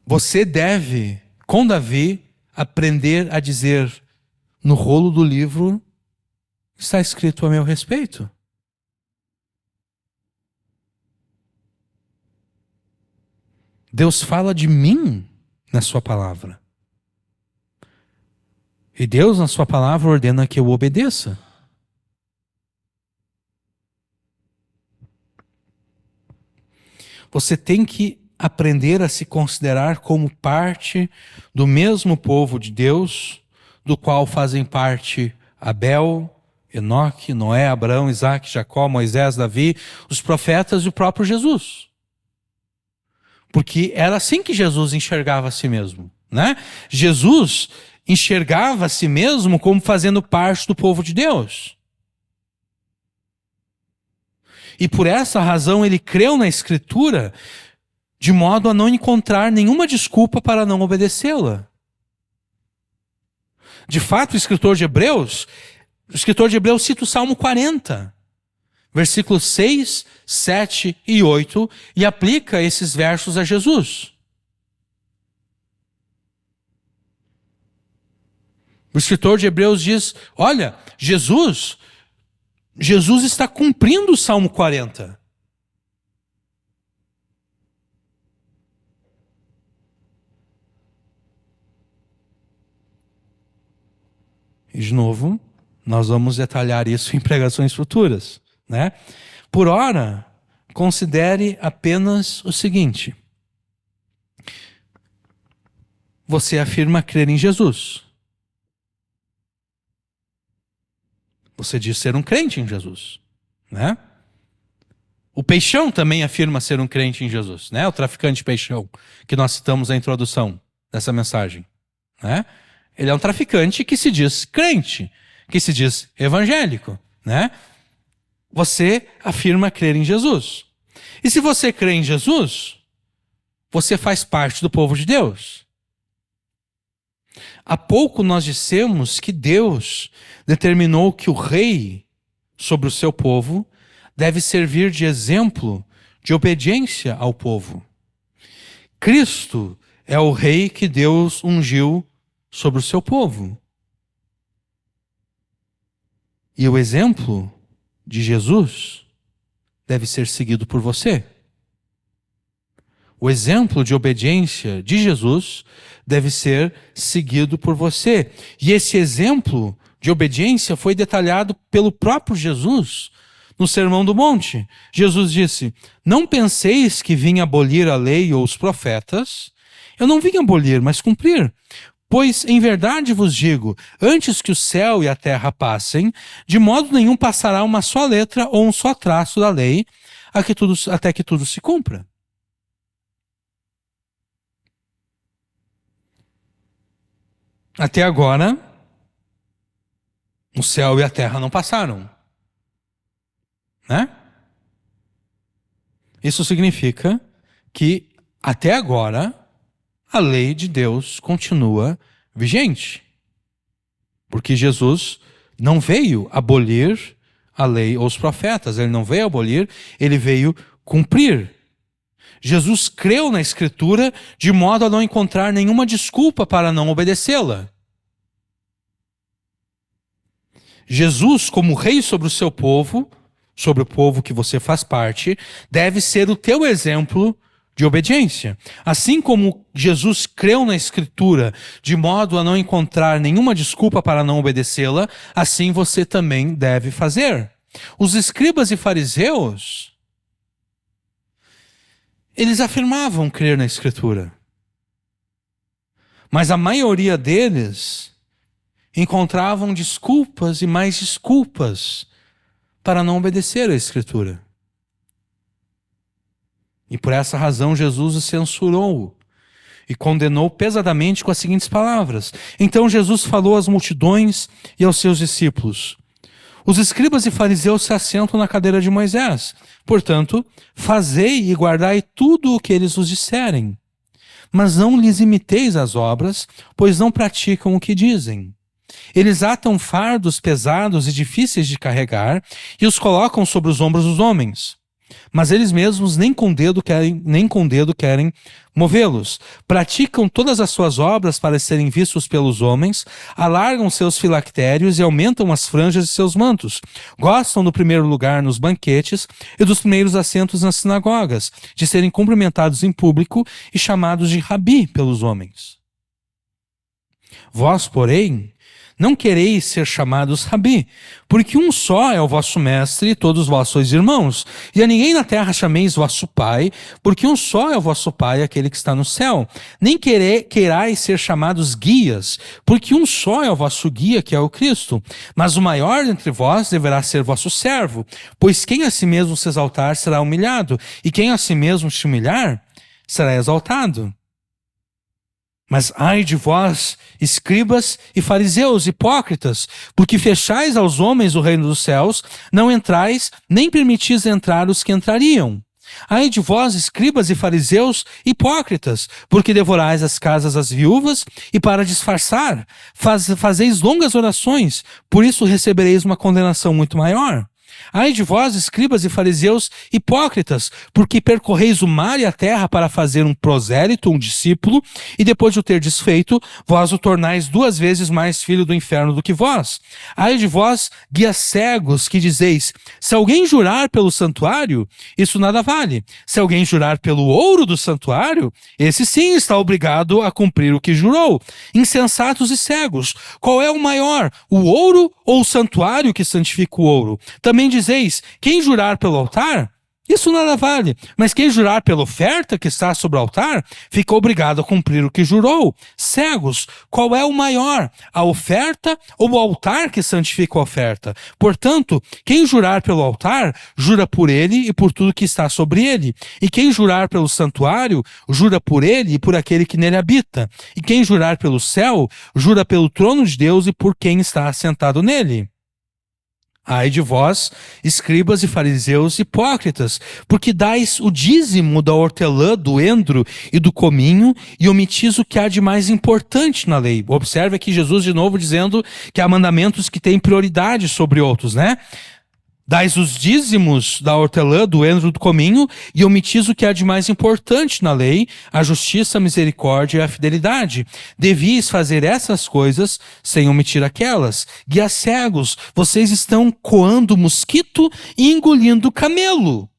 Você deve, com Davi, aprender a dizer: no rolo do livro está escrito a meu respeito. Deus fala de mim na sua palavra. E Deus, na sua palavra, ordena que eu obedeça. Você tem que aprender a se considerar como parte do mesmo povo de Deus, do qual fazem parte Abel, Enoque, Noé, Abraão, Isaac, Jacó, Moisés, Davi, os profetas e o próprio Jesus. Porque era assim que Jesus enxergava a si mesmo, né? Jesus enxergava a si mesmo como fazendo parte do povo de Deus. E por essa razão ele creu na Escritura de modo a não encontrar nenhuma desculpa para não obedecê-la. De fato, o escritor de Hebreus cita o Salmo 40, versículos 6, 7 e 8, e aplica esses versos a Jesus. O escritor de Hebreus diz, olha, Jesus está cumprindo o Salmo 40. E de novo, nós vamos detalhar isso em pregações futuras, né? Por ora, considere apenas o seguinte. Você afirma crer em Jesus. Você diz ser um crente em Jesus, né? O Peixão também afirma ser um crente em Jesus, né? O traficante Peixão, que nós citamos na introdução dessa mensagem, né? Ele é um traficante que se diz crente, que se diz evangélico, né? Você afirma crer em Jesus. E se você crê em Jesus, você faz parte do povo de Deus. Há pouco nós dissemos que Deus determinou que o rei sobre o seu povo deve servir de exemplo de obediência ao povo. Cristo é o rei que Deus ungiu sobre o seu povo. E o exemplo de Jesus deve ser seguido por você. O exemplo de obediência de Jesus deve ser seguido por você. E esse exemplo de obediência foi detalhado pelo próprio Jesus no Sermão do Monte. Jesus disse, não penseis que vim abolir a lei ou os profetas. Eu não vim abolir, mas cumprir. Pois, em verdade vos digo, antes que o céu e a terra passem, de modo nenhum passará uma só letra ou um só traço da lei, até que tudo se cumpra. Até agora, o céu e a terra não passaram, né? Isso significa que, até agora, a lei de Deus continua vigente. Porque Jesus não veio abolir a lei ou os profetas, ele não veio abolir, ele veio cumprir. Jesus creu na Escritura de modo a não encontrar nenhuma desculpa para não obedecê-la. Jesus, como rei sobre o seu povo, sobre o povo que você faz parte, deve ser o teu exemplo de obediência. Assim como Jesus creu na Escritura de modo a não encontrar nenhuma desculpa para não obedecê-la, assim você também deve fazer. Os escribas e fariseus, eles afirmavam crer na Escritura. Mas a maioria deles encontravam desculpas e mais desculpas para não obedecer à Escritura. E por essa razão Jesus os censurou e condenou pesadamente com as seguintes palavras. Então Jesus falou às multidões e aos seus discípulos: os escribas e fariseus se assentam na cadeira de Moisés. Portanto, fazei e guardai tudo o que eles vos disserem. Mas não lhes imiteis as obras, pois não praticam o que dizem. Eles atam fardos pesados e difíceis de carregar e os colocam sobre os ombros dos homens. Mas eles mesmos nem com dedo querem movê-los. Praticam todas as suas obras para serem vistos pelos homens, alargam seus filactérios e aumentam as franjas de seus mantos. Gostam do primeiro lugar nos banquetes e dos primeiros assentos nas sinagogas, de serem cumprimentados em público e chamados de rabi pelos homens. Vós, porém, Não quereis ser chamados Rabi, porque um só é o vosso mestre e todos vós sois irmãos. E a ninguém na terra chameis vosso pai, porque um só é o vosso pai, aquele que está no céu. Nem queirais ser chamados guias, porque um só é o vosso guia, que é o Cristo. Mas o maior entre vós deverá ser vosso servo, pois quem a si mesmo se exaltar será humilhado, e quem a si mesmo se humilhar será exaltado. Mas ai de vós, escribas e fariseus, hipócritas, porque fechais aos homens o reino dos céus, não entrais, nem permitis entrar os que entrariam. Ai de vós, escribas e fariseus, hipócritas, porque devorais as casas das viúvas, e para disfarçar, fazeis longas orações, por isso recebereis uma condenação muito maior. Ai de vós, escribas e fariseus hipócritas, porque percorreis o mar e a terra para fazer um prosélito, um discípulo, e depois de o ter desfeito, vós o tornais 2 vezes mais filho do inferno do que vós. Ai de vós, guias cegos, que dizeis, se alguém jurar pelo santuário, isso nada vale. Se alguém jurar pelo ouro do santuário, esse sim está obrigado a cumprir o que jurou. Insensatos e cegos, qual é o maior, o ouro ou o santuário que santifica o ouro? Também dizeis, quem jurar pelo altar, isso nada vale, mas quem jurar pela oferta que está sobre o altar, fica obrigado a cumprir o que jurou. Cegos, qual é o maior, a oferta ou o altar que santifica a oferta? Portanto, quem jurar pelo altar, jura por ele e por tudo que está sobre ele. E quem jurar pelo santuário, jura por ele e por aquele que nele habita. E quem jurar pelo céu, jura pelo trono de Deus e por quem está assentado nele. Ai de vós, escribas e fariseus hipócritas, porque dais o dízimo da hortelã, do endro e do cominho, e omitis o que há de mais importante na lei. Observe aqui Jesus de novo dizendo que há mandamentos que têm prioridade sobre outros, né? Dais os dízimos da hortelã, do endro e do cominho, e omitis o que há de mais importante na lei, a justiça, a misericórdia e a fidelidade. Devíeis fazer essas coisas sem omitir aquelas. Guias cegos, vocês estão coando mosquito e engolindo camelo.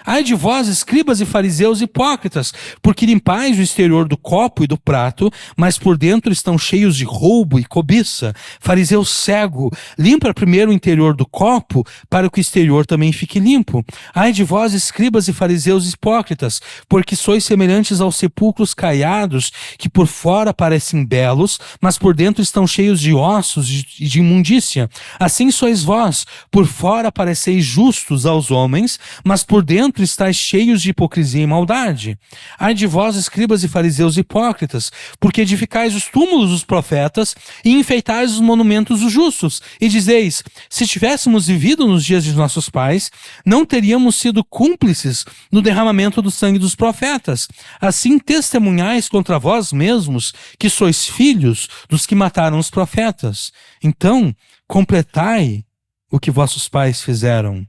Ai de vós, escribas e fariseus hipócritas, porque limpais o exterior do copo e do prato, mas por dentro estão cheios de roubo e cobiça. Fariseu cego, limpa primeiro o interior do copo, para que o exterior também fique limpo. Ai de vós, escribas e fariseus hipócritas, porque sois semelhantes aos sepulcros caiados, que por fora parecem belos, mas por dentro estão cheios de ossos e de imundícia. Assim sois vós, por fora pareceis justos aos homens, mas por dentro estáis cheios de hipocrisia e maldade. Ai de vós, escribas e fariseus hipócritas, porque edificais os túmulos dos profetas e enfeitais os monumentos dos justos, e dizeis, se tivéssemos vivido nos dias de nossos pais, não teríamos sido cúmplices no derramamento do sangue dos profetas. Assim testemunhais contra vós mesmos que sois filhos dos que mataram os profetas. Então, completai o que vossos pais fizeram.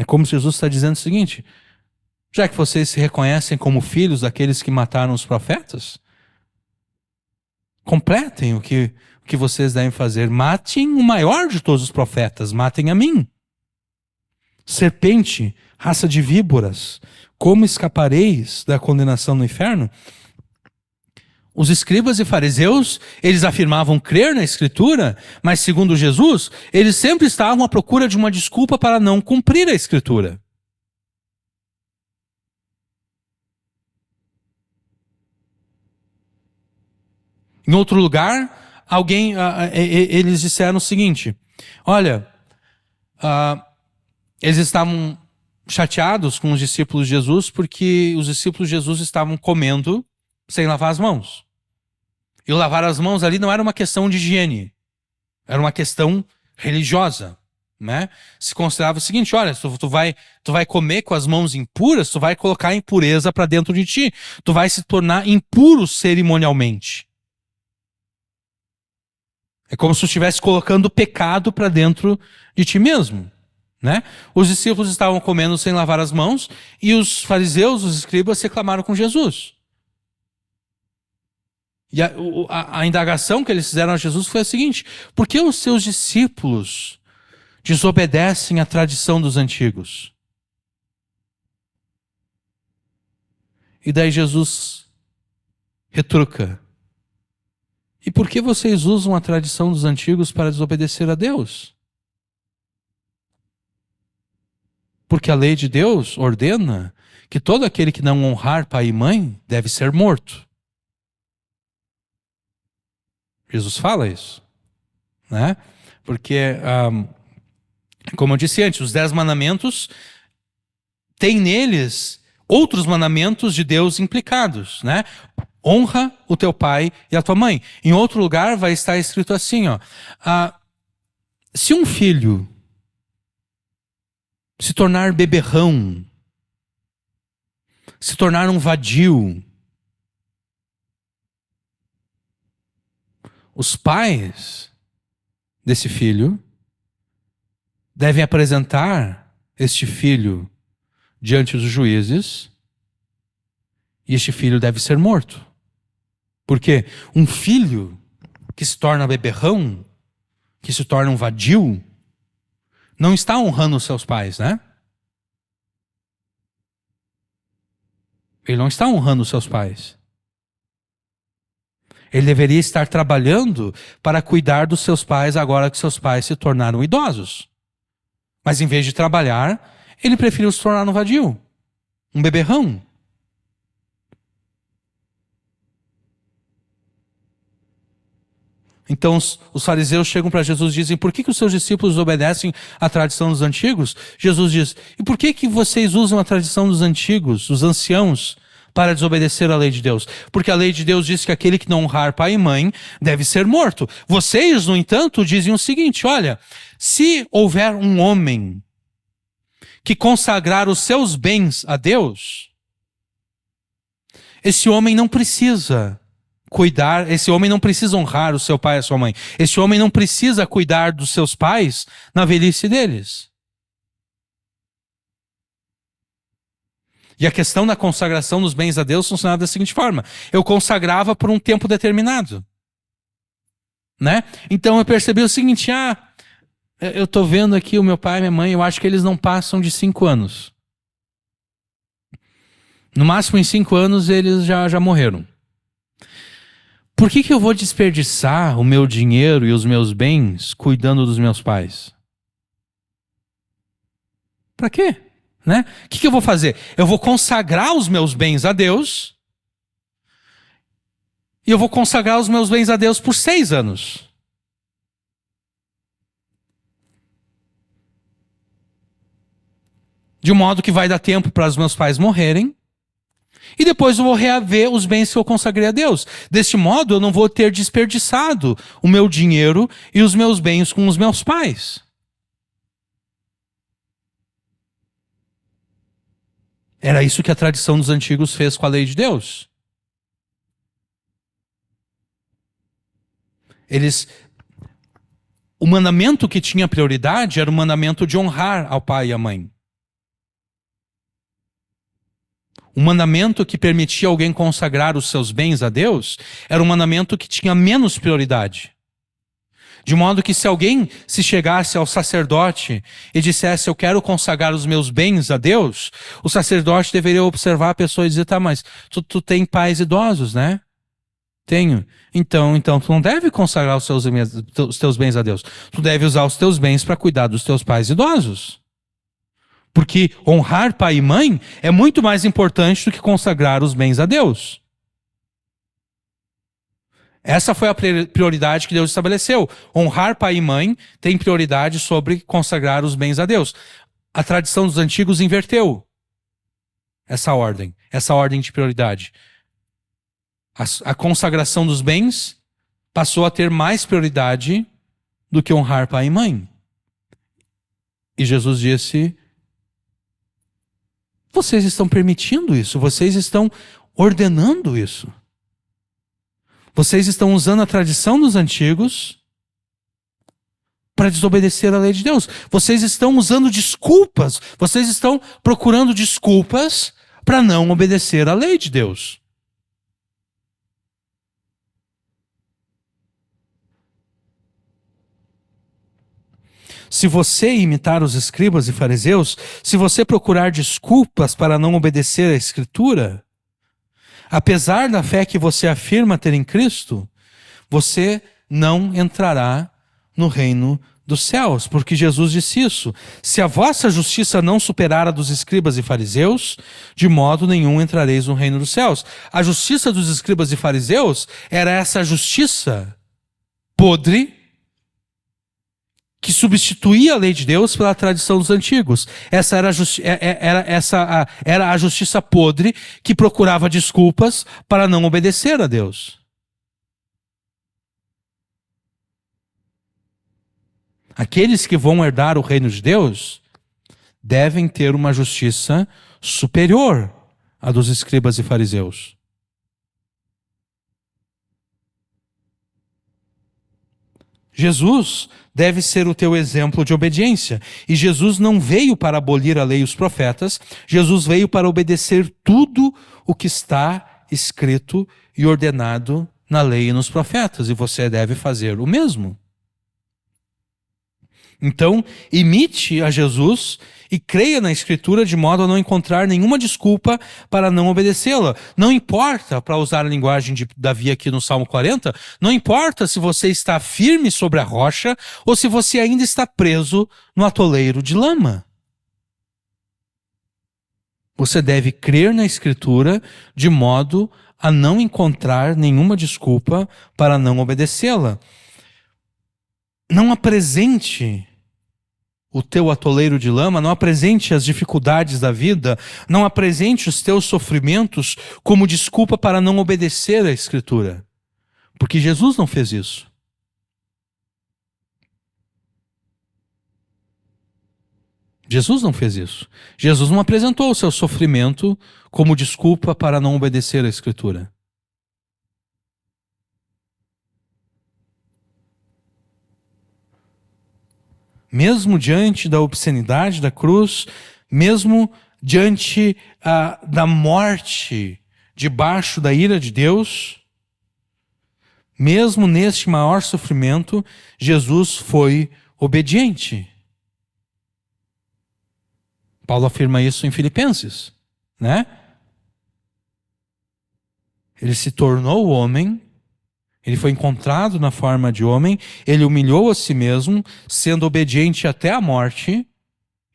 É como se Jesus está dizendo o seguinte, já que vocês se reconhecem como filhos daqueles que mataram os profetas, completem o que vocês devem fazer. Matem o maior de todos os profetas, matem a mim. Serpente, raça de víboras, como escapareis da condenação no inferno? Os escribas e fariseus, eles afirmavam crer na Escritura, mas segundo Jesus, eles sempre estavam à procura de uma desculpa para não cumprir a Escritura. Em outro lugar, eles disseram o seguinte, olha, eles estavam chateados com os discípulos de Jesus porque os discípulos de Jesus estavam comendo sem lavar as mãos. E o lavar as mãos ali não era uma questão de higiene, era uma questão religiosa, né? Se considerava o seguinte, olha, tu vai comer com as mãos impuras, tu vai colocar a impureza para dentro de ti, tu vai se tornar impuro cerimonialmente. É como se tu estivesse colocando o pecado para dentro de ti mesmo, né? Os discípulos estavam comendo sem lavar as mãos e os fariseus, os escribas, reclamaram com Jesus. E a indagação que eles fizeram a Jesus foi a seguinte, por que os seus discípulos desobedecem à tradição dos antigos? E daí Jesus retruca, E por que vocês usam a tradição dos antigos para desobedecer a Deus? Porque a lei de Deus ordena que todo aquele que não honrar pai e mãe deve ser morto. Jesus fala isso, né? Porque, como eu disse antes, os 10 mandamentos têm neles outros mandamentos de Deus implicados, né? Honra o teu pai e a tua mãe. Em outro lugar vai estar escrito assim, ó, se um filho se tornar beberrão, se tornar um vadio, os pais desse filho devem apresentar este filho diante dos juízes e este filho deve ser morto. Porque um filho que se torna beberrão, que se torna um vadio, não está honrando os seus pais, né? Ele não está honrando os seus pais. Ele deveria estar trabalhando para cuidar dos seus pais agora que seus pais se tornaram idosos. Mas em vez de trabalhar, ele preferiu se tornar um vadio, um beberrão. Então os fariseus chegam para Jesus e dizem: por que os seus discípulos obedecem à tradição dos antigos? Jesus diz: e por que vocês usam a tradição dos antigos, os anciãos, para desobedecer à lei de Deus? Porque a lei de Deus diz que aquele que não honrar pai e mãe deve ser morto. Vocês, no entanto, dizem o seguinte: olha, se houver um homem que consagrar os seus bens a Deus, esse homem não precisa cuidar, esse homem não precisa honrar o seu pai e a sua mãe. Esse homem não precisa cuidar dos seus pais na velhice deles. E a questão da consagração dos bens a Deus funcionava da seguinte forma: eu consagrava por um tempo determinado, né? Então eu percebi o seguinte: eu estou vendo aqui o meu pai e minha mãe, eu acho que eles não passam de 5 anos. No máximo em 5 anos eles já morreram. Por que eu vou desperdiçar o meu dinheiro e os meus bens cuidando dos meus pais? Para quê? Né? O que eu vou fazer? Eu vou consagrar os meus bens a Deus, e eu vou consagrar os meus bens a Deus por 6 anos. De modo que vai dar tempo para os meus pais morrerem, e depois eu vou reaver os bens que eu consagrei a Deus. Deste modo, eu não vou ter desperdiçado o meu dinheiro e os meus bens com os meus pais. Era isso que a tradição dos antigos fez com a lei de Deus. O mandamento que tinha prioridade era o mandamento de honrar ao pai e à mãe. O mandamento que permitia alguém consagrar os seus bens a Deus era um mandamento que tinha menos prioridade. De modo que se alguém se chegasse ao sacerdote e dissesse: eu quero consagrar os meus bens a Deus, o sacerdote deveria observar a pessoa e dizer: tá, mas tu tem pais idosos, né? Tenho. Então tu não deve consagrar os teus bens a Deus. Tu deve usar os teus bens para cuidar dos teus pais idosos. Porque honrar pai e mãe é muito mais importante do que consagrar os bens a Deus. Essa foi a prioridade que Deus estabeleceu. Honrar pai e mãe tem prioridade sobre consagrar os bens a Deus. A tradição dos antigos inverteu essa ordem de prioridade. A consagração dos bens passou a ter mais prioridade do que honrar pai e mãe. E Jesus disse: vocês estão permitindo isso, vocês estão ordenando isso. Vocês estão usando a tradição dos antigos para desobedecer a lei de Deus. Vocês estão usando desculpas, vocês estão procurando desculpas para não obedecer à lei de Deus. Se você imitar os escribas e fariseus, se você procurar desculpas para não obedecer à Escritura, apesar da fé que você afirma ter em Cristo, você não entrará no reino dos céus, porque Jesus disse isso: se a vossa justiça não superar a dos escribas e fariseus, de modo nenhum entrareis no reino dos céus. A justiça dos escribas e fariseus era essa justiça podre que substituía a lei de Deus pela tradição dos antigos. Essa era a justiça podre que procurava desculpas para não obedecer a Deus. Aqueles que vão herdar o reino de Deus devem ter uma justiça superior à dos escribas e fariseus. Jesus deve ser o teu exemplo de obediência. E Jesus não veio para abolir a lei e os profetas, Jesus veio para obedecer tudo o que está escrito e ordenado na lei e nos profetas. E você deve fazer o mesmo. Então, imite a Jesus e creia na Escritura de modo a não encontrar nenhuma desculpa para não obedecê-la. Não importa, para usar a linguagem de Davi aqui no Salmo 40, não importa se você está firme sobre a rocha ou se você ainda está preso no atoleiro de lama. Você deve crer na Escritura de modo a não encontrar nenhuma desculpa para não obedecê-la. Não apresente o teu atoleiro de lama, não apresente as dificuldades da vida, não apresente os teus sofrimentos como desculpa para não obedecer à Escritura. Porque Jesus não fez isso. Jesus não fez isso. Jesus não apresentou o seu sofrimento como desculpa para não obedecer à Escritura. Mesmo diante da obscenidade da cruz, mesmo diante da morte, debaixo da ira de Deus, mesmo neste maior sofrimento, Jesus foi obediente. Paulo afirma isso em Filipenses, né? Ele se tornou homem. Ele foi encontrado na forma de homem, ele humilhou a si mesmo, sendo obediente até a morte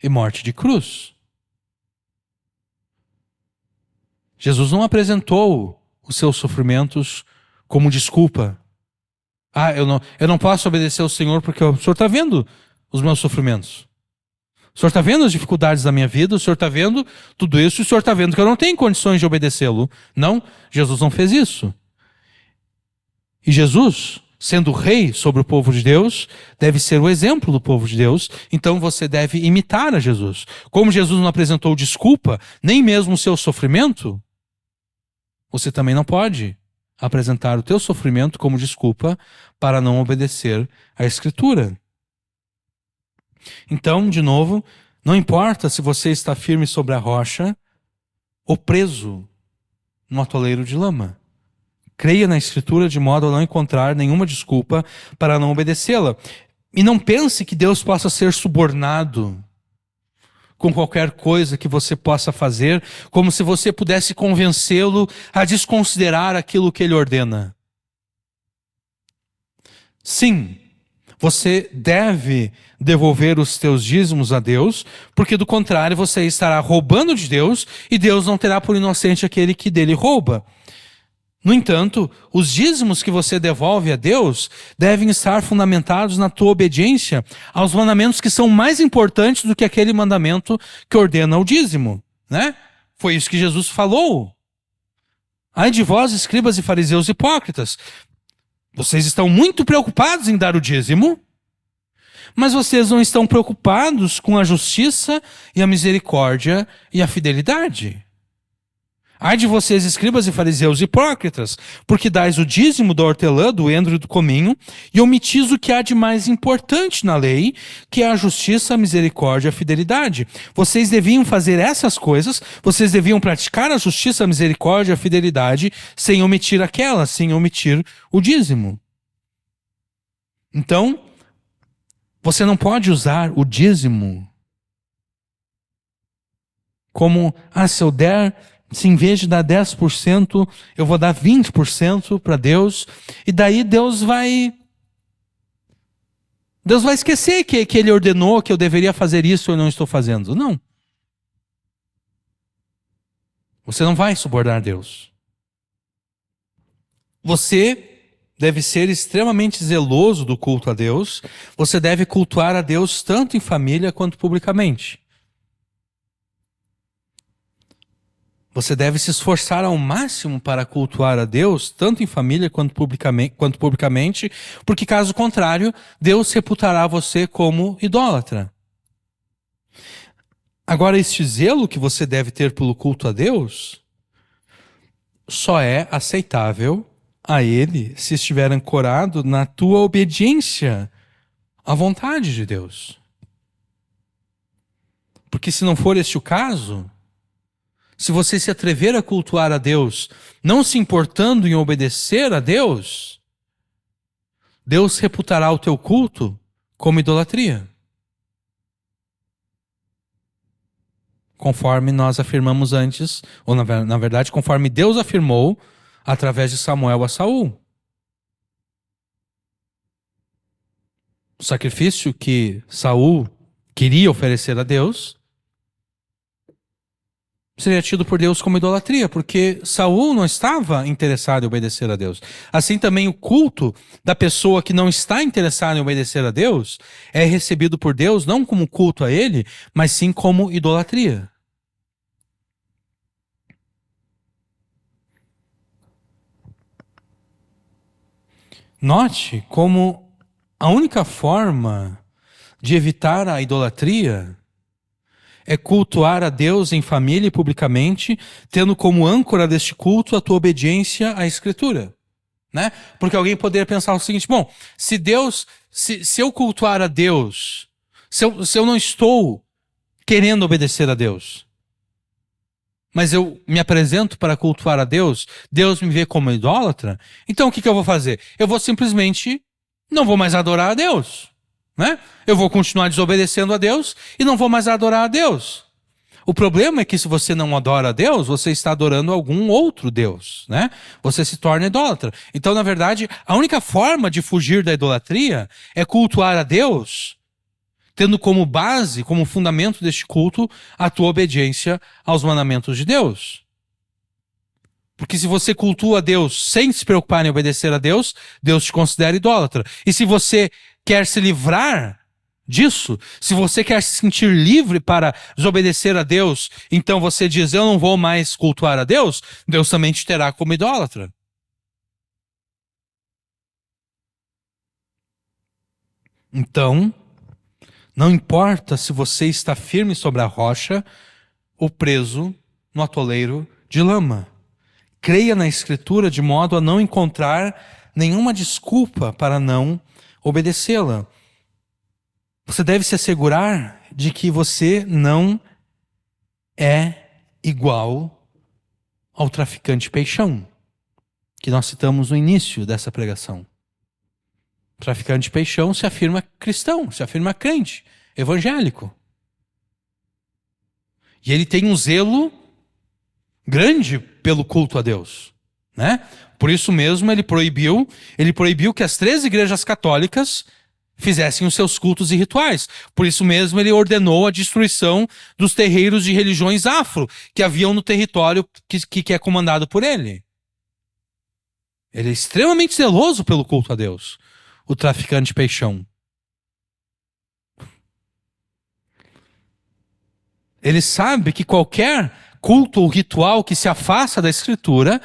e morte de cruz. Jesus não apresentou os seus sofrimentos como desculpa. Eu não posso obedecer ao Senhor porque o Senhor está vendo os meus sofrimentos. O Senhor está vendo as dificuldades da minha vida, o Senhor está vendo tudo isso, e o Senhor está vendo que eu não tenho condições de obedecê-lo. Não, Jesus não fez isso. E Jesus, sendo rei sobre o povo de Deus, deve ser o exemplo do povo de Deus, então você deve imitar a Jesus. Como Jesus não apresentou desculpa, nem mesmo o seu sofrimento, você também não pode apresentar o teu sofrimento como desculpa para não obedecer à Escritura. Então, de novo, não importa se você está firme sobre a rocha ou preso no atoleiro de lama. Creia na Escritura de modo a não encontrar nenhuma desculpa para não obedecê-la. E não pense que Deus possa ser subornado com qualquer coisa que você possa fazer, como se você pudesse convencê-lo a desconsiderar aquilo que ele ordena. Sim, você deve devolver os teus dízimos a Deus, porque do contrário você estará roubando de Deus e Deus não terá por inocente aquele que dele rouba. No entanto, os dízimos que você devolve a Deus devem estar fundamentados na tua obediência aos mandamentos que são mais importantes do que aquele mandamento que ordena o dízimo, né? Foi isso que Jesus falou. Ai de vós, escribas e fariseus hipócritas, vocês estão muito preocupados em dar o dízimo, mas vocês não estão preocupados com a justiça e a misericórdia e a fidelidade. Ai de vocês, escribas e fariseus hipócritas, porque dais o dízimo da hortelã, do endro e do cominho, e omitis o que há de mais importante na lei, que é a justiça, a misericórdia e a fidelidade. Vocês deviam fazer essas coisas, vocês deviam praticar a justiça, a misericórdia e a fidelidade, sem omitir aquelas, sem omitir o dízimo. Então, você não pode usar o dízimo como, se eu der Se em vez de dar 10%, eu vou dar 20% para Deus, e daí Deus vai esquecer que Ele ordenou que eu deveria fazer isso e eu não estou fazendo. Não. Você não vai subornar Deus. Você deve ser extremamente zeloso do culto a Deus. Você deve cultuar a Deus tanto em família quanto publicamente. Você deve se esforçar ao máximo para cultuar a Deus, tanto em família quanto publicamente, porque caso contrário, Deus reputará você como idólatra. Agora, este zelo que você deve ter pelo culto a Deus só é aceitável a Ele se estiver ancorado na tua obediência à vontade de Deus. Porque se não for este o caso, se você se atrever a cultuar a Deus, não se importando em obedecer a Deus, Deus reputará o teu culto como idolatria. Conforme nós afirmamos antes, ou na verdade, conforme Deus afirmou através de Samuel a Saul. O sacrifício que Saul queria oferecer a Deus seria tido por Deus como idolatria, porque Saul não estava interessado em obedecer a Deus. Assim também o culto da pessoa que não está interessada em obedecer a Deus é recebido por Deus não como culto a Ele, mas sim como idolatria. Note como a única forma de evitar a idolatria é cultuar a Deus em família e publicamente, tendo como âncora deste culto a tua obediência à Escritura. Né? Porque alguém poderia pensar o seguinte: bom, se eu cultuar a Deus, se eu não estou querendo obedecer a Deus, mas eu me apresento para cultuar a Deus, Deus me vê como idólatra, então o que eu vou fazer? Eu vou simplesmente não vou mais adorar a Deus. Né? Eu vou continuar desobedecendo a Deus e não vou mais adorar a Deus. O problema é que se você não adora a Deus, você está adorando algum outro Deus, né? Você se torna idólatra. Então, na verdade, a única forma de fugir da idolatria é cultuar a Deus, tendo como base, como fundamento deste culto, a tua obediência aos mandamentos de Deus. Porque se você cultua a Deus sem se preocupar em obedecer a Deus, Deus te considera idólatra. E se você quer se livrar disso, se você quer se sentir livre para desobedecer a Deus, então você diz: eu não vou mais cultuar a Deus, Deus também te terá como idólatra. Então, não importa se você está firme sobre a rocha ou preso no atoleiro de lama. Creia na Escritura de modo a não encontrar nenhuma desculpa para não obedecê-la. Você deve se assegurar de que você não é igual ao traficante peixão, que nós citamos no início dessa pregação. O traficante peixão se afirma cristão, se afirma crente, evangélico. E ele tem um zelo grande pelo culto a Deus, né? Por isso mesmo ele proibiu que as 3 igrejas católicas fizessem os seus cultos e rituais. Por isso mesmo ele ordenou a destruição dos terreiros de religiões afro que haviam no território que é comandado por ele. Ele é extremamente zeloso pelo culto a Deus, o traficante peixão. Ele sabe que qualquer culto ou ritual que se afasta da Escritura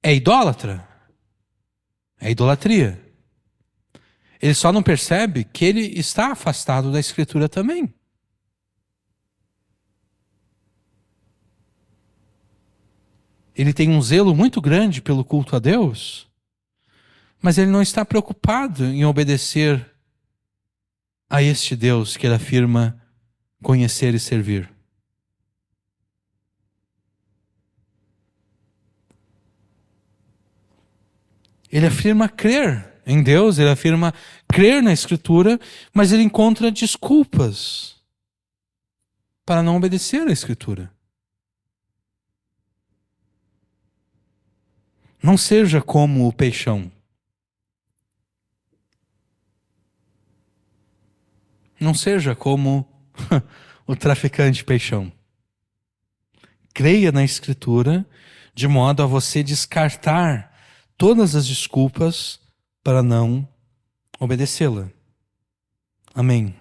é idólatra. É idolatria. Ele só não percebe que ele está afastado da Escritura também. Ele tem um zelo muito grande pelo culto a Deus, mas ele não está preocupado em obedecer a este Deus que ele afirma conhecer e servir. Ele afirma crer em Deus, ele afirma crer na Escritura, mas ele encontra desculpas para não obedecer à Escritura. Não seja como o peixão. Não seja como o traficante peixão. Creia na Escritura de modo a você descartar todas as desculpas para não obedecê-la. Amém.